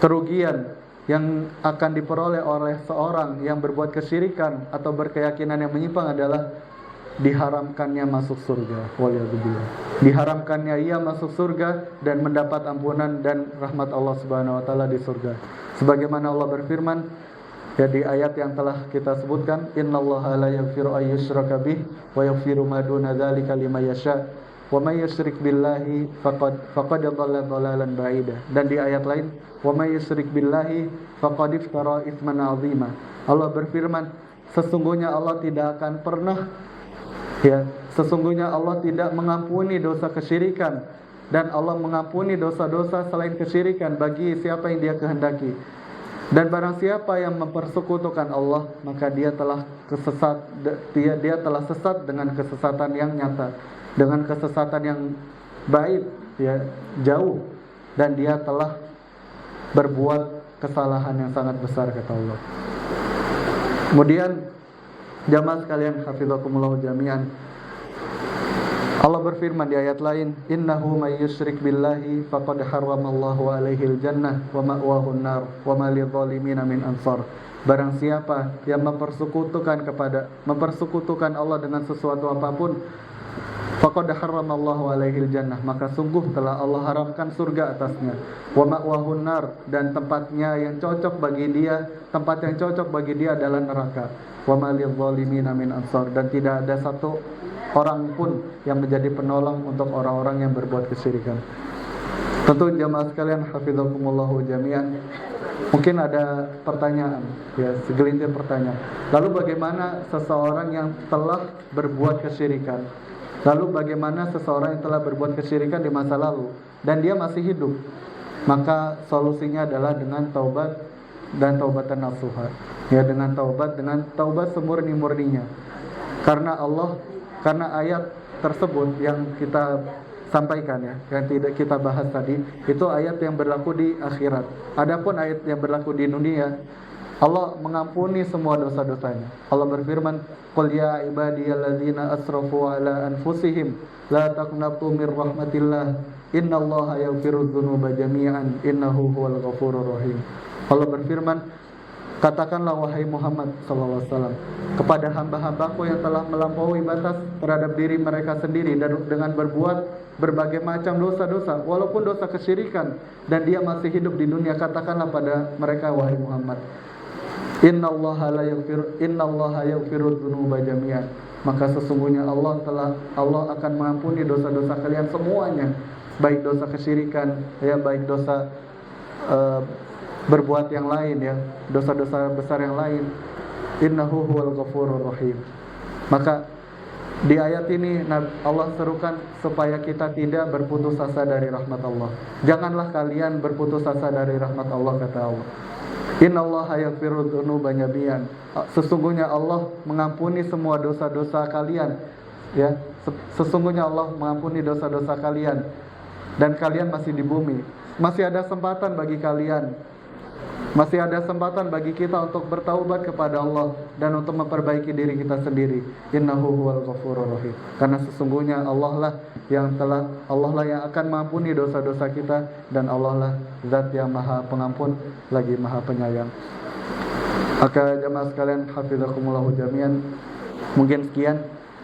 S1: kerugian yang akan diperoleh oleh seorang yang berbuat kesyirikan atau berkeyakinan yang menyimpang adalah diharamkannya masuk surga. Waliyadzubillah. Diharamkannya ia masuk surga dan mendapat ampunan dan rahmat Allah Subhanahu wa taala di surga. Sebagaimana Allah berfirman ya di ayat yang telah kita sebutkan, innallaha la yaghfiru ay yushraka bih wa yaghfiru ma duna dzalika liman yasha wa may yusyrik billahi faqad dhalla dhalalan ba'ida. Dan di ayat lain, wa may yusyrik billahi faqad iftara itsman 'azima. Allah berfirman, sesungguhnya Allah tidak akan pernah sesungguhnya Allah tidak mengampuni dosa kesyirikan, dan Allah mengampuni dosa-dosa selain kesyirikan bagi siapa yang Dia kehendaki. Dan barang siapa yang mempersekutukan Allah, maka dia telah sesat dengan kesesatan yang nyata, dengan kesesatan yang baik, jauh, dan dia telah berbuat kesalahan yang sangat besar, kata Allah. Kemudian jamaah sekalian hafizakumullah jami'an, Allah berfirman di ayat lain, innahu may yusyrik billahi faqad harramallahu alaihil jannah wa ma'wahun nar wa ma lidzalimina min ansar. Barang siapa yang mempersekutukan Allah dengan sesuatu apapun, faqad harramallahu alaihil jannah, maka sungguh telah Allah haramkan surga atasnya, wa ma'wahun nar, dan tempat yang cocok bagi dia adalah neraka, wa ma lidzalimina min ansar, dan tidak ada satu orang pun yang menjadi penolong untuk orang-orang yang berbuat kesyirikan. Tentu jamaah sekalian hafizakumullahu jami'an, mungkin ada pertanyaan, segelintir pertanyaan. Lalu bagaimana seseorang yang telah berbuat kesyirikan? Lalu bagaimana seseorang yang telah berbuat kesyirikan di masa lalu dan dia masih hidup? Maka solusinya adalah dengan taubat dan taubatan nasuha. Dengan taubat semurni-murninya. Karena ayat tersebut yang kita sampaikan yang tidak kita bahas tadi, itu ayat yang berlaku di akhirat. Adapun ayat yang berlaku di dunia, Allah mengampuni semua dosa-dosanya. Allah berfirman, qul ya ibadiyalladzina asrafu ala anfusihim la taqnatu mir rahmatillah innallaha yaghfiru dzunuba jami'an innahu huwal ghafurur rahim. Allah berfirman, katakanlah wahai Muhammad SAW kepada hamba-hambaku yang telah melampaui batas terhadap diri mereka sendiri dan dengan berbuat berbagai macam dosa-dosa, walaupun dosa kesyirikan, dan dia masih hidup di dunia, katakanlah pada mereka wahai Muhammad, innallaha yaghfiru dzunuba jami'an, maka sesungguhnya Allah akan mengampuni dosa-dosa kalian semuanya, baik dosa kesyirikan, baik dosa berbuat yang lain, dosa-dosa besar yang lain. Innahu huwal ghafurur rahim. Maka di ayat ini Allah serukan supaya kita tidak berputus asa dari rahmat Allah. Janganlah kalian berputus asa dari rahmat Allah, kata Allah. Innallaha yaghfiru dzunuba jami'an. Sesungguhnya Allah mengampuni semua dosa-dosa kalian, Sesungguhnya Allah mengampuni dosa-dosa kalian, dan kalian masih di bumi. Masih ada kesempatan bagi kalian, masih ada kesempatan bagi kita untuk bertaubat kepada Allah dan untuk memperbaiki diri kita sendiri. Innahu huwal ghafurur rahim. Karena sesungguhnya Allah lah yang akan mengampuni dosa-dosa kita, dan Allah lah zat yang maha pengampun lagi maha penyayang. Maka jamaah sekalian hafizakumullah jami'an, mungkin sekian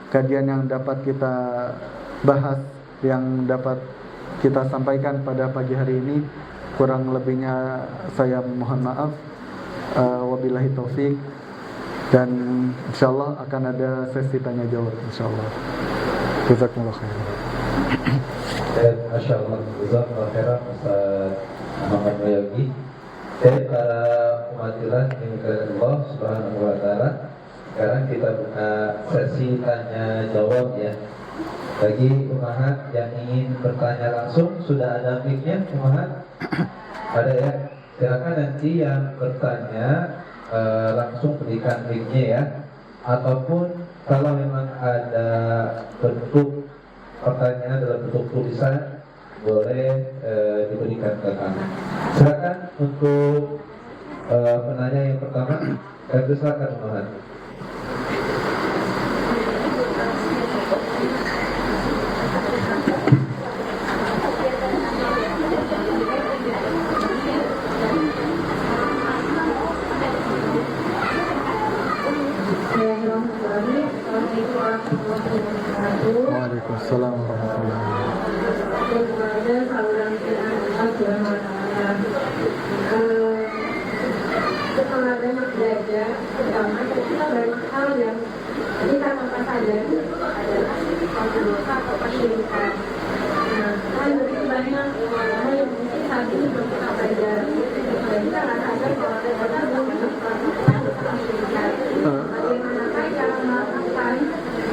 S1: kajian yang dapat kita bahas, yang dapat kita sampaikan pada pagi hari ini. Kurang lebihnya saya mohon maaf. Wabillahi taufik. Dan insyaallah akan ada sesi tanya jawab insyaallah. Jazakumullah khairan.
S3: Masya Allah, jazakallahu khairan Ustaz Muhammad Bayagi. Para umat Islam yang dikasihi Allah Subhanahu wa taala, sekarang kita buka sesi tanya jawab ya. Bagi umahat yang ingin bertanya langsung, sudah ada mic-nya umahat? Ada ya? Silakan nanti yang bertanya langsung berikan mic-nya ya. Ataupun kalau memang ada bentuk pertanyaan dalam bentuk tulisan, boleh diberikan ke kami. Silakan untuk penanya yang pertama. Silakan Muhammad.
S1: Waalaikumsalam warahmatullahi
S4: setelah banyak belajar, pertama kita banyak hal yang kita tanpa sadari adalah suatu dosa atau kesyirikan. Nah, kan begitu banyak hal yang mungkin saat ini belum kita pelajari dan kita nggak sadar kalau ternyata belum melakukan dosa kesyirikan. Bagaimanakah cara melakukan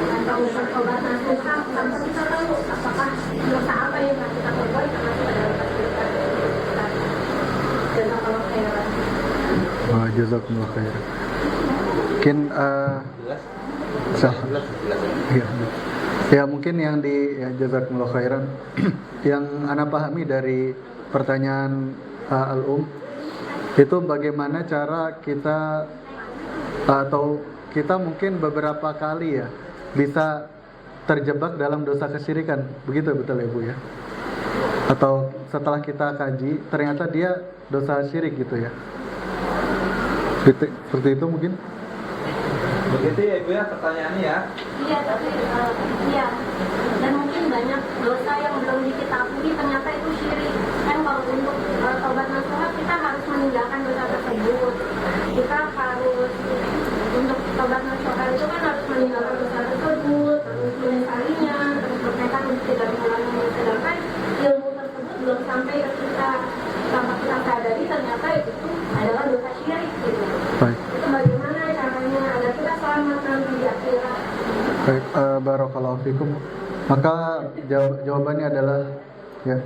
S4: atau bertobat nasuha tanpa kita tahu apakah dosa apa yang kita perbuat karena kita adalah kesyirikan. Jazakallah khairan.
S1: Jazakumullah khairan. Mungkin ya mungkin yang di ya, jazakumullah khairan yang ana pahami dari pertanyaan itu bagaimana cara kita atau kita mungkin beberapa kali ya bisa terjebak dalam dosa kesyirikan, begitu betul ya Bu ya? Atau setelah kita kaji ternyata dia dosa syirik gitu ya? Seperti itu mungkin?
S3: Begitu ya Ibu ya pertanyaannya ya.
S4: Iya, tapi iya. Dan mungkin banyak dosa yang belum diketahui ternyata itu syirik. Kan kalau untuk tobat nasuha kita harus meninggalkan dosa tersebut. Kita harus untuk tobat nasuha itu kan harus meninggalkan dosa tersebut, harus menyesalinya, terus bertekad untuk tidak mengulanginya. Sedangkan ilmu tersebut belum sampai ke kita, tanpa kita sadari ternyata itu adalah dosa syirik gitu.
S1: Baik.
S4: Itu bagaimana caranya agar kita selamat nanti di akhirat?
S1: Baik, barakallahu fikum. Maka jawabannya adalah ya,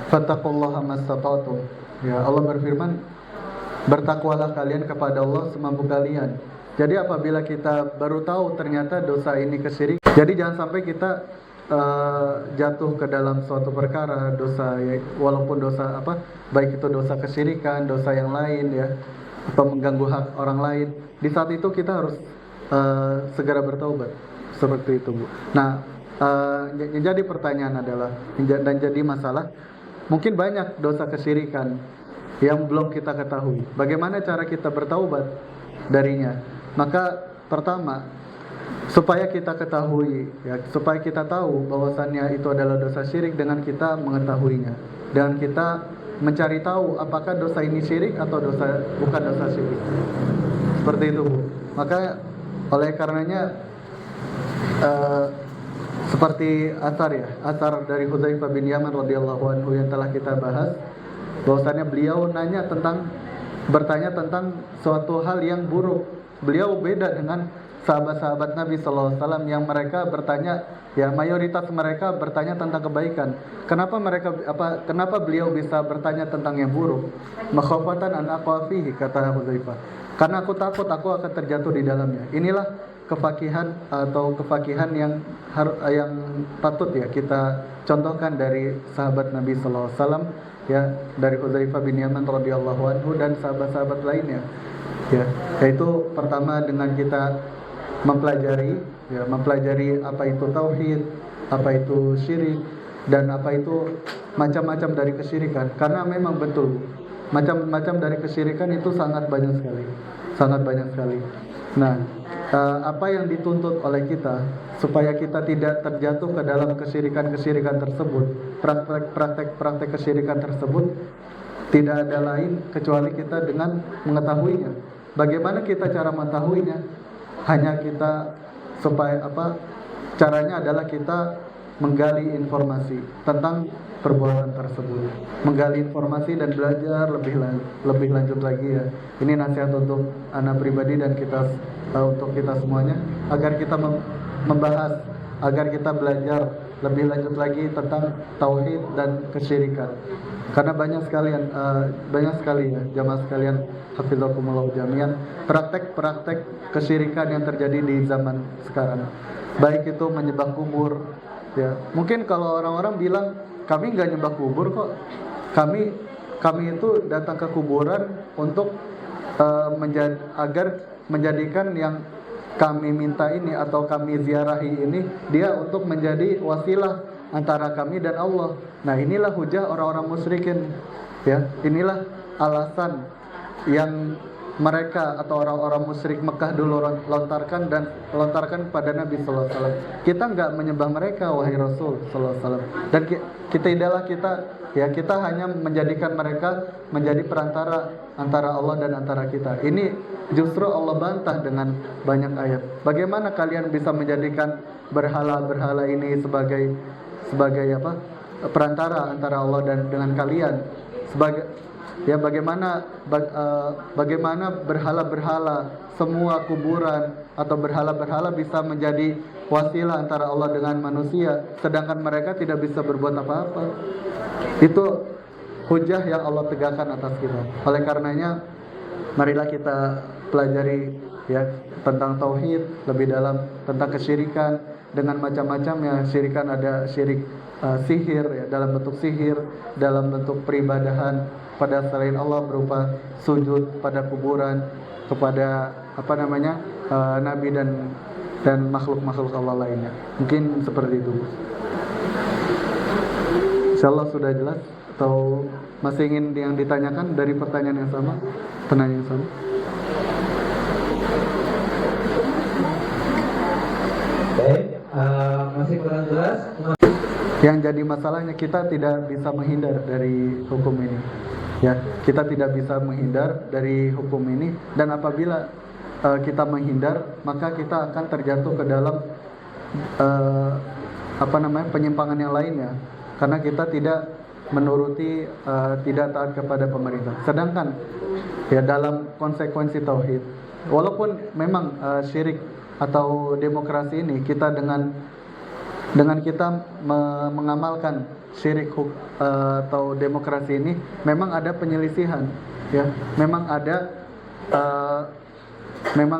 S1: fattaqullaha mastata'tum. Ya, Allah berfirman, bertakwalah kalian kepada Allah semampu kalian. Jadi apabila kita baru tahu ternyata dosa ini kesyirikan, jadi jangan sampai kita jatuh ke dalam suatu perkara dosa ya, walaupun dosa apa, baik itu dosa kesyirikan, dosa yang lain ya, atau mengganggu hak orang lain. Di saat itu kita harus segera bertaubat, seperti itu Bu. Nah, yang jadi pertanyaan adalah dan jadi masalah, mungkin banyak dosa kesyirikan yang belum kita ketahui. Bagaimana cara kita bertaubat darinya? Maka pertama, supaya kita ketahui ya, supaya kita tahu bahwasannya itu adalah dosa syirik dengan kita mengetahuinya, dan kita mencari tahu apakah dosa ini syirik atau dosa bukan dosa syirik. Seperti itu Bu. Maka oleh karenanya seperti asar dari Hudzaifah bin Yaman radhiyallahu anhu yang telah kita bahas, bahwasannya beliau bertanya tentang suatu hal yang buruk. Beliau beda dengan sahabat-sahabat Nabi sallallahu alaihi wasallam yang mereka bertanya, ya mayoritas mereka bertanya tentang kebaikan. Kenapa beliau bisa bertanya tentang yang buruk? Makhafatan an aqwa fihi, kata Hudzaifah. Karena aku takut aku akan terjatuh di dalamnya. Inilah kefakihan atau kefakihan yang patut ya kita contohkan dari sahabat Nabi sallallahu alaihi wasallam ya, dari Hudzaifah bin Yaman radhiyallahu anhu dan sahabat-sahabat lainnya. Ya, yaitu pertama dengan kita mempelajari apa itu tauhid, apa itu syirik, dan apa itu macam-macam dari kesyirikan. Karena memang betul macam-macam dari kesyirikan itu sangat banyak sekali. Nah, apa yang dituntut oleh kita supaya kita tidak terjatuh ke dalam kesyirikan tersebut, praktek kesyirikan tersebut, tidak ada lain kecuali kita dengan mengetahuinya. Bagaimana kita cara mengetahuinya? Hanya kita supaya caranya adalah kita menggali informasi tentang perbuatan tersebut, menggali informasi dan belajar lebih lanjut lagi ya. Ini nasihat untuk anak pribadi dan kita untuk kita semuanya, agar kita membahas, agar kita belajar lebih lanjut lagi tentang tauhid dan kesyirikan. Karena banyak sekali ya jamaah sekalian, hafizakumullah jami'an, praktek-praktek kesyirikan yang terjadi di zaman sekarang. Baik itu menyembah kubur ya. Mungkin kalau orang-orang bilang kami nggak nyembah kubur kok. Kami itu datang ke kuburan untuk agar menjadikan yang kami minta ini atau kami ziarahi ini dia untuk menjadi wasilah antara kami dan Allah. Nah, inilah hujah orang-orang musyrikin ya. Inilah alasan yang mereka atau orang-orang musyrik Mekah dulu lontarkan pada Nabi sallallahu alaihi wasallam. Kita enggak menyembah mereka wahai Rasul sallallahu alaihi wasallam. Dan kita hanya menjadikan mereka menjadi perantara antara Allah dan antara kita. Ini justru Allah bantah dengan banyak ayat. Bagaimana kalian bisa menjadikan berhala-berhala ini sebagai perantara antara Allah dan dengan kalian? Bagaimana berhala-berhala, semua kuburan atau berhala-berhala bisa menjadi wasilah antara Allah dengan manusia, sedangkan mereka tidak bisa berbuat apa-apa. Itu hujah yang Allah tegakkan atas kita. Oleh karenanya, marilah kita pelajari ya tentang tauhid lebih dalam, tentang kesyirikan dengan macam-macamnya. Syirikan ada syirik sihir ya, dalam bentuk sihir, dalam bentuk peribadahan pada selain Allah berupa sujud pada kuburan, kepada nabi dan makhluk-makhluk Allah lainnya. Mungkin seperti itu. Insyaallah sudah jelas, atau masih ingin yang ditanyakan dari pertanyaan yang sama, penanya yang sama?
S3: Baik, masih kurang jelas.
S1: Yang jadi masalahnya kita tidak bisa menghindar dari hukum ini. Ya, kita tidak bisa menghindar dari hukum ini, dan apabila kita menghindar, maka kita akan terjatuh ke dalam penyimpangan yang lainnya, karena kita tidak menuruti, tidak taat kepada pemerintah. Sedangkan ya dalam konsekuensi tauhid, walaupun memang syirik atau demokrasi ini kita dengan kita mengamalkan syirik atau demokrasi ini, memang ada penyelisihan ya, memang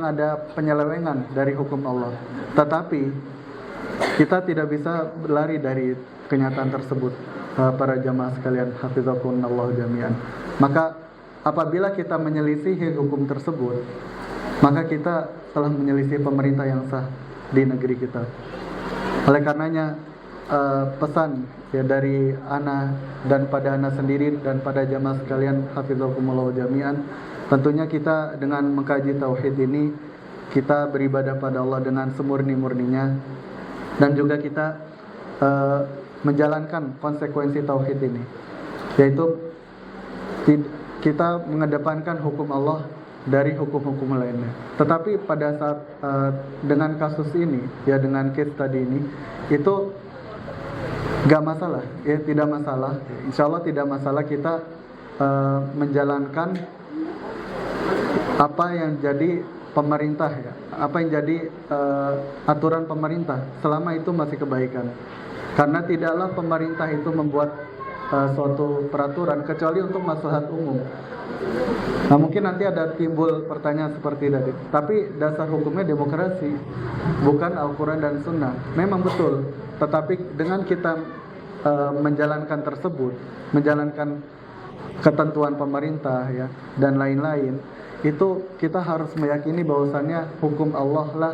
S1: ada penyelewengan dari hukum Allah. Tetapi kita tidak bisa lari dari kenyataan tersebut, para jamaah sekalian, hafizakumullah jami'an. Maka apabila kita menyelisihi hukum tersebut, maka kita telah menyelisih pemerintah yang sah di negeri kita. Oleh karenanya pesan ya dari ana dan pada ana sendiri dan pada jamaah sekalian, hafizakumullah jami'an, tentunya kita dengan mengkaji tauhid ini, kita beribadah pada Allah dengan semurni-murninya, dan juga kita menjalankan konsekuensi tauhid ini, yaitu kita mengedepankan hukum Allah dari hukum-hukum lainnya. Tetapi pada saat dengan kasus ini ya, dengan case tadi ini, itu gak masalah ya, tidak masalah, insya Allah tidak masalah kita menjalankan apa yang jadi pemerintah ya, apa yang jadi aturan pemerintah, selama itu masih kebaikan. Karena tidaklah pemerintah itu membuat suatu peraturan kecuali untuk maslahat umum. Nah, mungkin nanti ada timbul pertanyaan seperti tadi, tapi dasar hukumnya demokrasi, bukan Al-Quran dan Sunnah. Memang betul, tetapi dengan kita menjalankan tersebut, menjalankan ketentuan pemerintah ya dan lain-lain, itu kita harus meyakini bahwasannya hukum Allah lah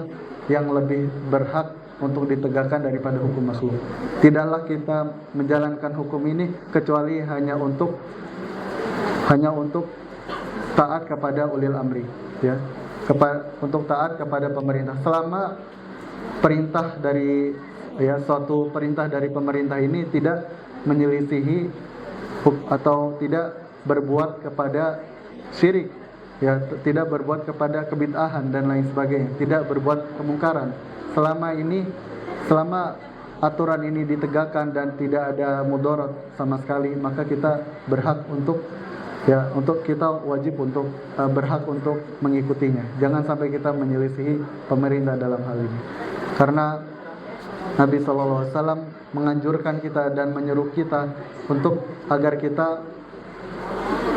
S1: yang lebih berhak untuk ditegakkan daripada hukum makhluk. Tidaklah kita menjalankan hukum ini kecuali hanya untuk taat kepada ulil amri ya, untuk taat kepada pemerintah. Selama perintah dari ya, suatu perintah dari pemerintah ini tidak menyelisihi atau tidak berbuat kepada syirik ya, tidak berbuat kepada kebid'ahan dan lain sebagainya, tidak berbuat kemungkaran. Selama aturan ini ditegakkan dan tidak ada mudarat sama sekali, maka kita berhak untuk kita wajib untuk berhak untuk mengikutinya. Jangan sampai kita menyelisihi pemerintah dalam hal ini. Karena Nabi SAW menganjurkan kita dan menyeru kita untuk agar kita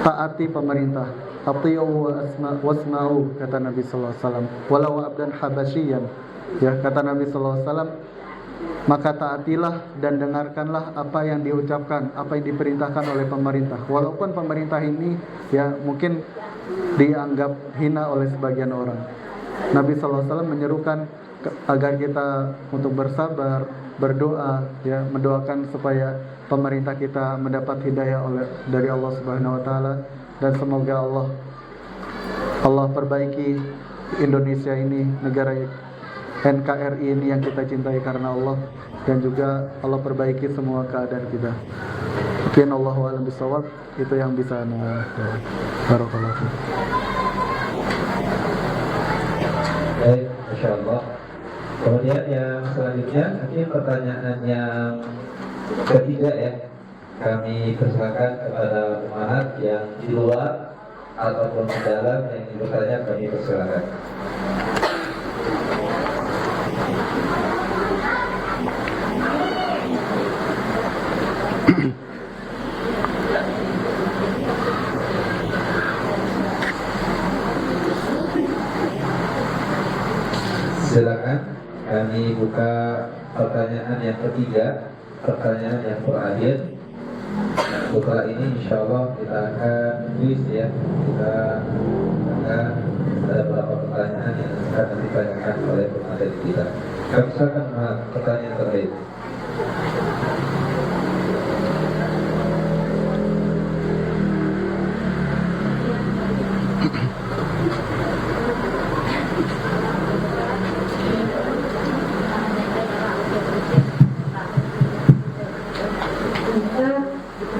S1: taati pemerintah. Atiyu wasma'u, kata Nabi SAW. Walau abdan habasyian, ya, kata Nabi SAW, maka taatilah dan dengarkanlah apa yang diucapkan, apa yang diperintahkan oleh pemerintah. Walaupun pemerintah ini ya mungkin dianggap hina oleh sebagian orang. Nabi SAW menyerukan agar kita untuk bersabar, berdoa, ya, mendoakan supaya pemerintah kita mendapat hidayah dari Allah Subhanahu wa taala, dan semoga Allah perbaiki Indonesia ini, negara NKRI ini yang kita cintai karena Allah, dan juga Allah perbaiki semua keadaan kita. Mungkin Allahu a'lam bishawab, itu yang bisa barakallahu fiik.
S3: Baik, Masya Allah. Kemudian yang selanjutnya, ini pertanyaan yang ketiga ya. Kami persilakan kepada umat yang di luar ataupun di dalam yang ingin bertanya, kami persilakan. Silakan, kami buka pertanyaan yang ketiga, pertanyaan yang terakhir. Setelah ini insya Allah kita akan tulis ya, kita akan ada beberapa pertanyaan yang akan ditanyakan oleh pemateri kita. Kami silakan pertanyaan terakhir.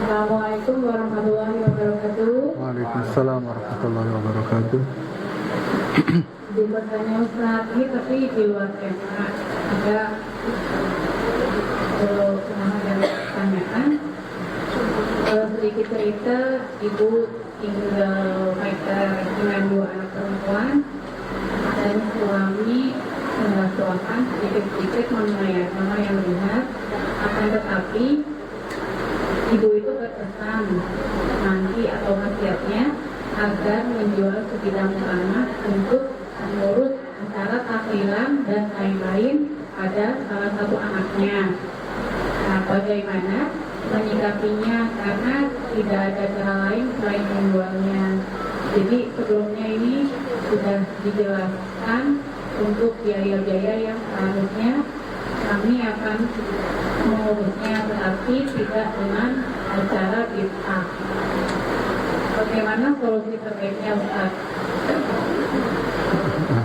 S4: Assalamualaikum warahmatullahi wabarakatuh.
S1: Waalaikumsalam warahmatullahi wabarakatuh.
S4: Di pertanyaan Ustaz ini tapi di luar tema, ada pertanyaan sedikit cerita. Ibu tinggal meter dengan 2 anak perempuan dan suami mengasuhkan sedikit-sedikit mana yang melihat, akan tetapi ibu itu berpesan nanti atau wasiatnya agar menjual sebidang tanah untuk mengurus acara tahlilan dan lain-lain pada salah satu anaknya. Nah, bagaimana menyikapinya karena tidak ada cara lain selain menjualnya. Jadi sebelumnya ini sudah dijelaskan untuk biaya-biaya yang seharusnya kami akan mengurusnya, tetapi tidak dengan acara bid'ah. Bagaimana solusi terbaiknya, Ustaz?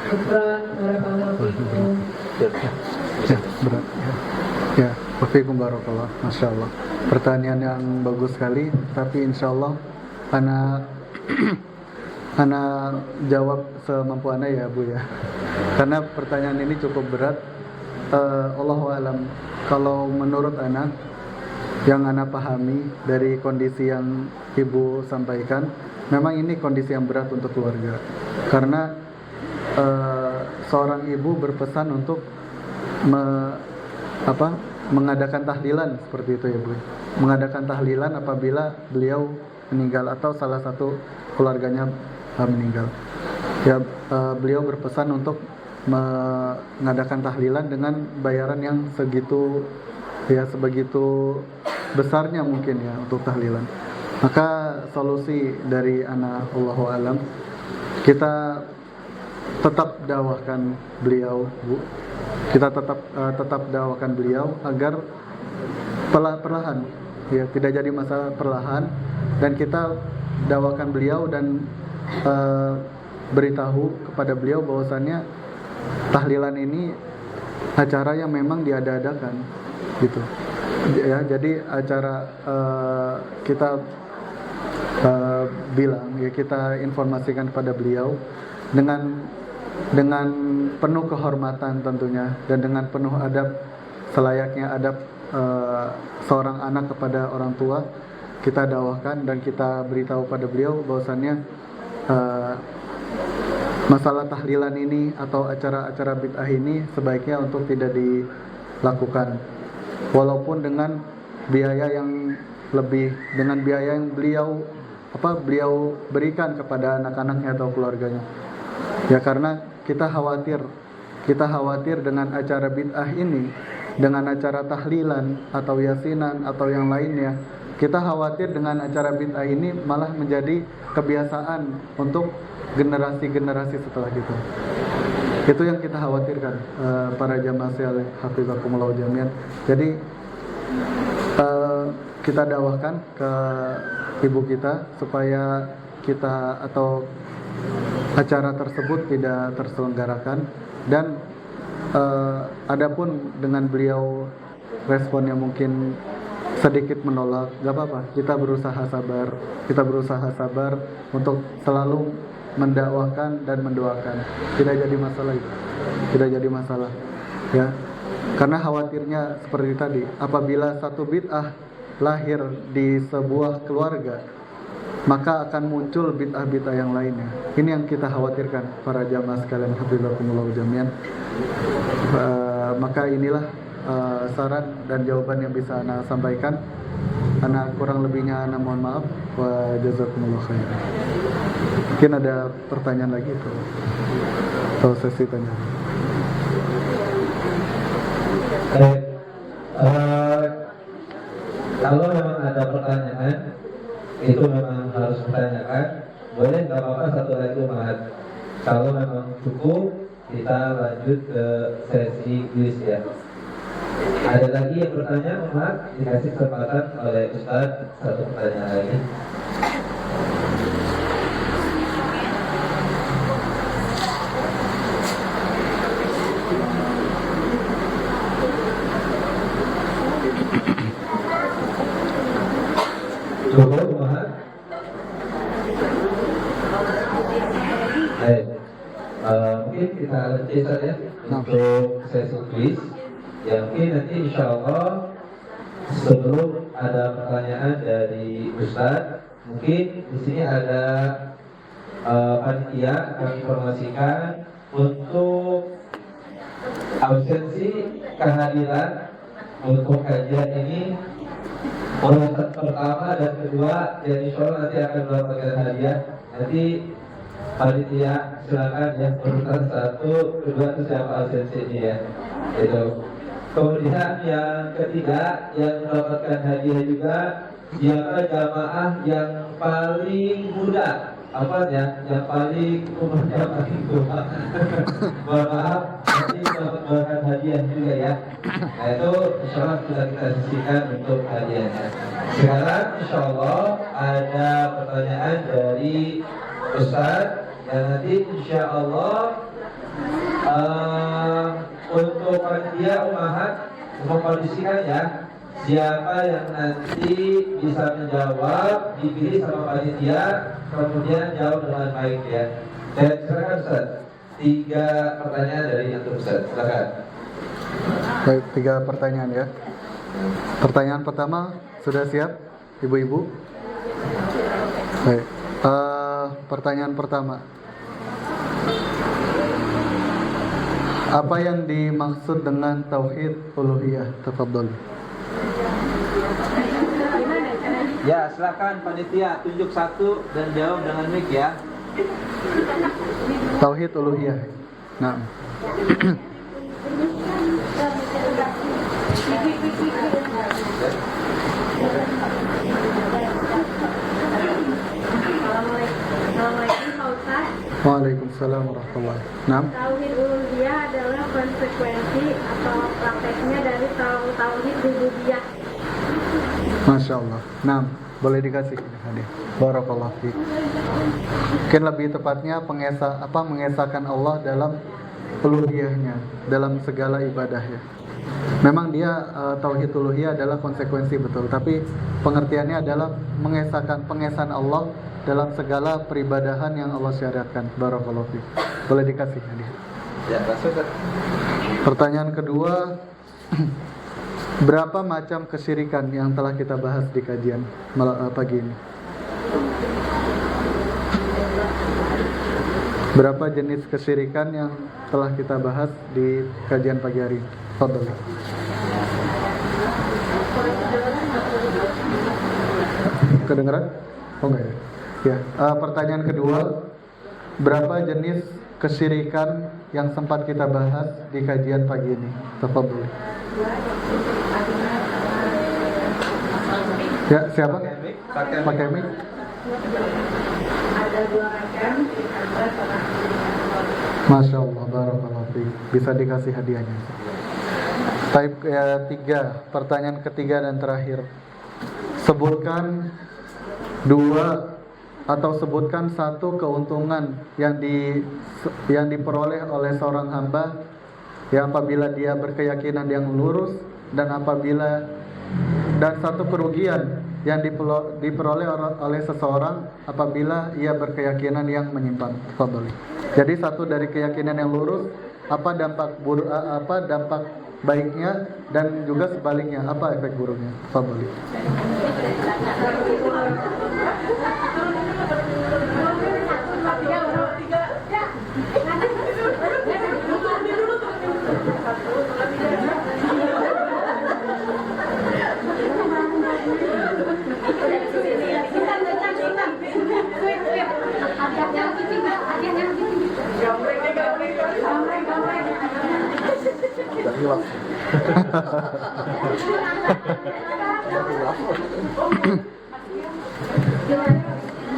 S4: Syukran, barakallahu fiikum.
S1: Ya, berat. Ya, wafiikum barakallah. Masya Allah. Pertanyaan yang bagus sekali, tapi insya Allah Ana jawab semampu Ana ya Bu ya. Karena pertanyaan ini cukup berat. Allahu a'lam. Kalau menurut Ana, yang Ana pahami dari kondisi yang Ibu sampaikan, memang ini kondisi yang berat untuk keluarga. Karena seorang ibu berpesan untuk mengadakan tahlilan seperti itu ya Bu. Mengadakan tahlilan apabila beliau meninggal atau salah satu keluarganya meninggal. Ya, beliau berpesan untuk mengadakan tahlilan dengan bayaran yang sebegitu besarnya mungkin ya untuk tahlilan. Maka solusi dari ana Allahu alam, kita tetap dakwahkan beliau Bu. Kita tetap dakwahkan beliau agar perlahan ya, tidak jadi masalah perlahan, dan kita dakwahkan beliau dan beritahu kepada beliau bahwasannya tahlilan ini acara yang memang diada-adakan gitu ya. Jadi acara kita bilang ya, kita informasikan kepada beliau dengan penuh kehormatan tentunya, dan dengan penuh adab selayaknya adab seorang anak kepada orang tua, kita dakwahkan dan kita beritahu pada beliau bahwasannya masalah tahlilan ini atau acara-acara bid'ah ini sebaiknya untuk tidak dilakukan, walaupun dengan biaya yang lebih, dengan biaya yang beliau berikan kepada anak-anaknya atau keluarganya. Ya, karena kita khawatir dengan acara bid'ah ini, dengan acara tahlilan atau yasinan atau yang lainnya, kita khawatir dengan acara bid'ah ini malah menjadi kebiasaan untuk generasi-generasi setelah kita. Itu yang kita khawatirkan, para jamaah sekalian, hafizakumullah jami'an. Jadi kita dakwahkan ke ibu kita supaya kita atau acara tersebut tidak terselenggarakan, dan adapun dengan beliau responnya mungkin sedikit menolak, gak apa-apa, kita berusaha sabar untuk selalu mendakwahkan dan mendoakan. Tidak jadi masalah itu, tidak jadi masalah ya, karena khawatirnya seperti tadi, apabila satu bid'ah lahir di sebuah keluarga, maka akan muncul bid'ah-bid'ah yang lainnya. Ini yang kita khawatirkan, para jamaah sekalian, hafizakumullah jami'an. Maka inilah saran dan jawaban yang bisa Ana sampaikan. Ana kurang lebihnya Ana mohon maaf. Wa jazakumullah khairan. Mungkin ada pertanyaan lagi tuh, atau sesi tanya.
S3: Kalau memang ada pertanyaan, itu memang harus ditanyakan. Boleh nggak apa-apa satu lagi Umat. Kalau memang cukup, kita lanjut ke sesi quiz ya. Ada lagi yang bertanya Umat, dikasih kesempatan oleh Ustaz satu pertanyaan lagi. Cukup Umat. Mungkin kita lanjut saja untuk sesi quiz. Ya, mungkin nanti insya Allah sebelum ada pertanyaan dari Ustadz, mungkin di sini ada panitia kami informasikan untuk absensi kehadiran untuk kajian ini urutan pertama dan kedua, dan insya Allah nanti akan mendapatkan hadiah. Nanti panitia silakan ya, urutan 1, kedua itu siapa absensi ini ya, itu. Kemudian yang ketiga yang mendapatkan hadiah juga siapa jamaah yang paling muda, apa ya, yang paling umurnya paling tua. Mohon maaf, nanti mendapatkan hadiah juga ya. Nah itu insya Allah sudah kita sisihkan untuk hadiahnya. Sekarang insya Allah ada pertanyaan dari Ustaz, dan nanti insya Allah untuk panitia Umahat mengkondisikan ya, siapa yang nanti bisa menjawab dipilih sama panitia, kemudian jawab dengan baik ya. Dan silakan Ustaz, 3 pertanyaan dari Antum Ustaz, silakan.
S1: Baik, 3 pertanyaan ya. Pertanyaan pertama sudah siap, ibu-ibu? Baik. Pertanyaan pertama, apa yang dimaksud dengan tauhid uluhiyah? Tafadhol.
S2: Ya, silakan panitia tunjuk 1 dan jawab dengan mic ya.
S1: Tauhid uluhiyah. Nah.
S4: Assalamualaikum Pak Ustaz.
S1: Waalaikumsalam warahmatullahi wabarakatuh.
S4: Tauhid uluhiyah adalah konsekuensi atau prakteknya dari tauhid rububiyah.
S1: Masya Allah. Nah, boleh dikasih hadiah. Barakallahu fiik. Mungkin lebih tepatnya mengesahkan Allah dalam uluhiyahnya, dalam segala ibadah ya. Memang dia tauhid uluhiyah adalah konsekuensi betul, tapi pengertiannya adalah pengesahan Allah dalam segala peribadahan yang Allah syariatkan. Barakallahu fiik. Boleh dikasih hadiah.
S2: Ya, langsung.
S1: Pertanyaan kedua, Berapa macam kesyirikan yang telah kita bahas di kajian pagi ini? Berapa jenis kesyirikan yang telah kita bahas di kajian pagi hari ini? Fadhal. Kedengeran? Oh enggak ya? Ya, pertanyaan kedua, berapa jenis kesyirikan yang sempat kita bahas di kajian pagi ini? Tafadhol. Ya, siapa? Pakai mic.
S4: Ada 2 macam.
S1: Masya Allah, barakallahu fiik. Bisa dikasih hadiahnya. Type 3, pertanyaan ketiga dan terakhir. Sebutkan 2 atau sebutkan 1 keuntungan yang diperoleh oleh seorang hamba yang apabila dia berkeyakinan yang lurus dan 1 kerugian yang diperoleh oleh seseorang apabila ia berkeyakinan yang menyimpang. Fadhali. Jadi 1 dari keyakinan yang lurus, apa dampak baiknya, dan juga sebaliknya apa efek buruknya. Fadhali.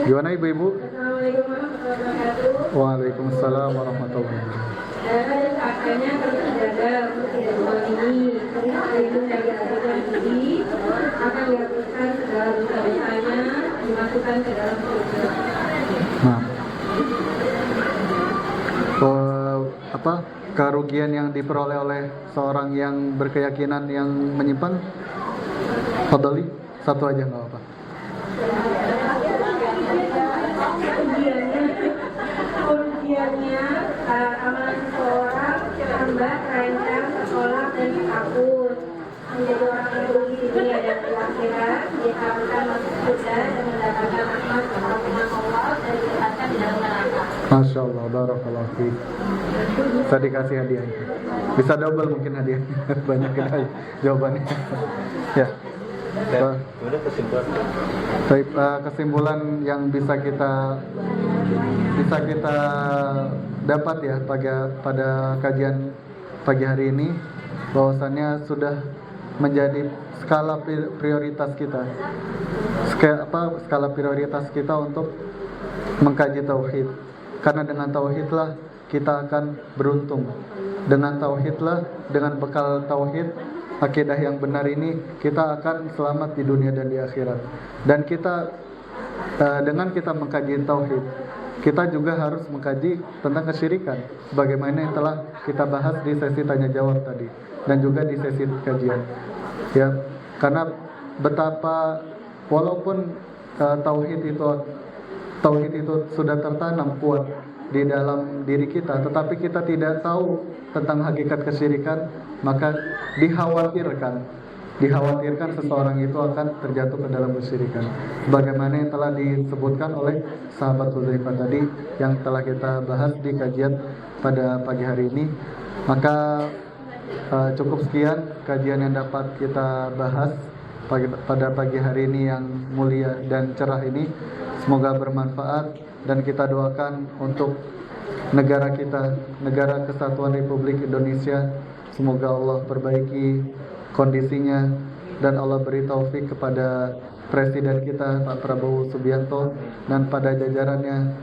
S1: Gimana ibu-ibu?
S4: Assalamualaikum warahmatullahi wabarakatuh.
S1: Waalaikumsalam warahmatullahi wabarakatuh.
S4: Pada saatnya kami menjaga untuk ini, terlindung dari azaban ini, akan dihapuskan segala dosa-dosanya, dimasukkan ke dalam surga.
S1: Nah, kerugian yang diperoleh oleh seorang yang berkeyakinan yang menyimpang? Fadhali, 1 aja nggak apa-apa.
S4: Kerugiannya amalan seseorang hamba terancam, tertolak dan takut menjadi orang yang rugi di dunia dan di akhirat, diharamkan masuk surga dan mendapatkan rahmat keampunan Allah dan ditempatkan di dalam neraka.
S1: Masya Allah, barakallahu fiik. Bisa dikasih hadiah. Bisa double mungkin hadiah. Banyak kita jawabannya. Ya.
S2: Kemudian kesimpulan.
S1: Baik, kesimpulan yang bisa kita dapat ya pada kajian pagi hari ini, bahwasannya sudah menjadi skala prioritas kita. Skala prioritas kita untuk mengkaji tauhid. Karena dengan tauhidlah kita akan beruntung. Dengan tauhidlah, dengan bekal tauhid, akidah yang benar ini, kita akan selamat di dunia dan di akhirat. Dan kita dengan kita mengkaji tauhid, kita juga harus mengkaji tentang kesyirikan, bagaimana yang telah kita bahas di sesi tanya jawab tadi dan juga di sesi kajian. Ya, karena betapa walaupun tauhid itu sudah tertanam kuat di dalam diri kita, tetapi kita tidak tahu tentang hakikat kesyirikan, maka dikhawatirkan seseorang itu akan terjatuh ke dalam kesyirikan. Bagaimana yang telah disebutkan oleh sahabat Hudzaifah tadi yang telah kita bahas di kajian pada pagi hari ini. Maka cukup sekian kajian yang dapat kita bahas pada pagi hari ini yang mulia dan cerah ini. Semoga bermanfaat dan kita doakan untuk negara kita, Negara Kesatuan Republik Indonesia. Semoga Allah perbaiki kondisinya dan Allah beri taufik kepada Presiden kita Pak Prabowo Subianto dan pada jajarannya.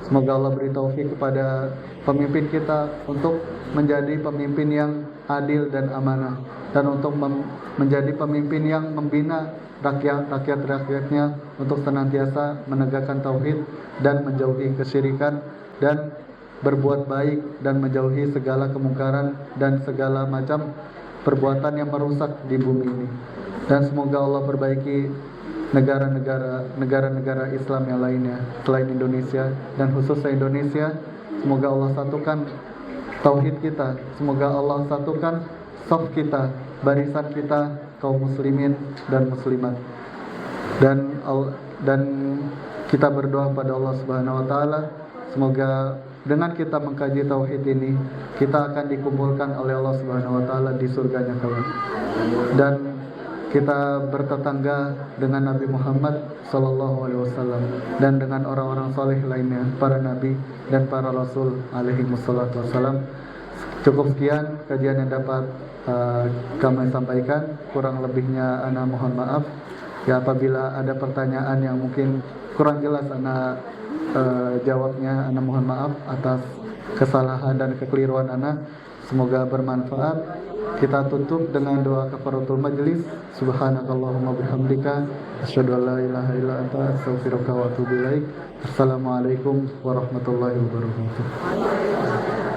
S1: Semoga Allah beri taufik kepada pemimpin kita untuk menjadi pemimpin yang adil dan amanah, dan untuk menjadi pemimpin yang membina rakyat-rakyatnya untuk senantiasa menegakkan tauhid dan menjauhi kesyirikan dan berbuat baik dan menjauhi segala kemungkaran dan segala macam perbuatan yang merusak di bumi ini. Dan semoga Allah perbaiki negara-negara Islam yang lainnya selain Indonesia, dan khususnya Indonesia. Semoga Allah satukan tauhid kita, semoga Allah satukan saf kita, barisan kita, kaum muslimin dan muslimat. Dan kita berdoa pada Allah Subhanahu wa taala, semoga dengan kita mengkaji tauhid ini, kita akan dikumpulkan oleh Allah Subhanahu wa taala di surganya kelak. Dan kita bertetangga dengan Nabi Muhammad sallallahu alaihi wasallam dan dengan orang-orang saleh lainnya, para nabi dan para rasul alaihi wassalatu wassalam. Cukup sekian kajian yang dapat kami sampaikan. Kurang lebihnya ana mohon maaf. Ya, apabila ada pertanyaan yang mungkin kurang jelas ana jawabnya, ana mohon maaf atas kesalahan dan kekeliruan ana. Semoga bermanfaat. Kita tutup dengan doa kafaratul majlis. Subhanakallahumma bihamdika asyhadu an la ilaha illa anta astaghfiruka wa atubu ilaik. Assalamualaikum warahmatullahi wabarakatuh.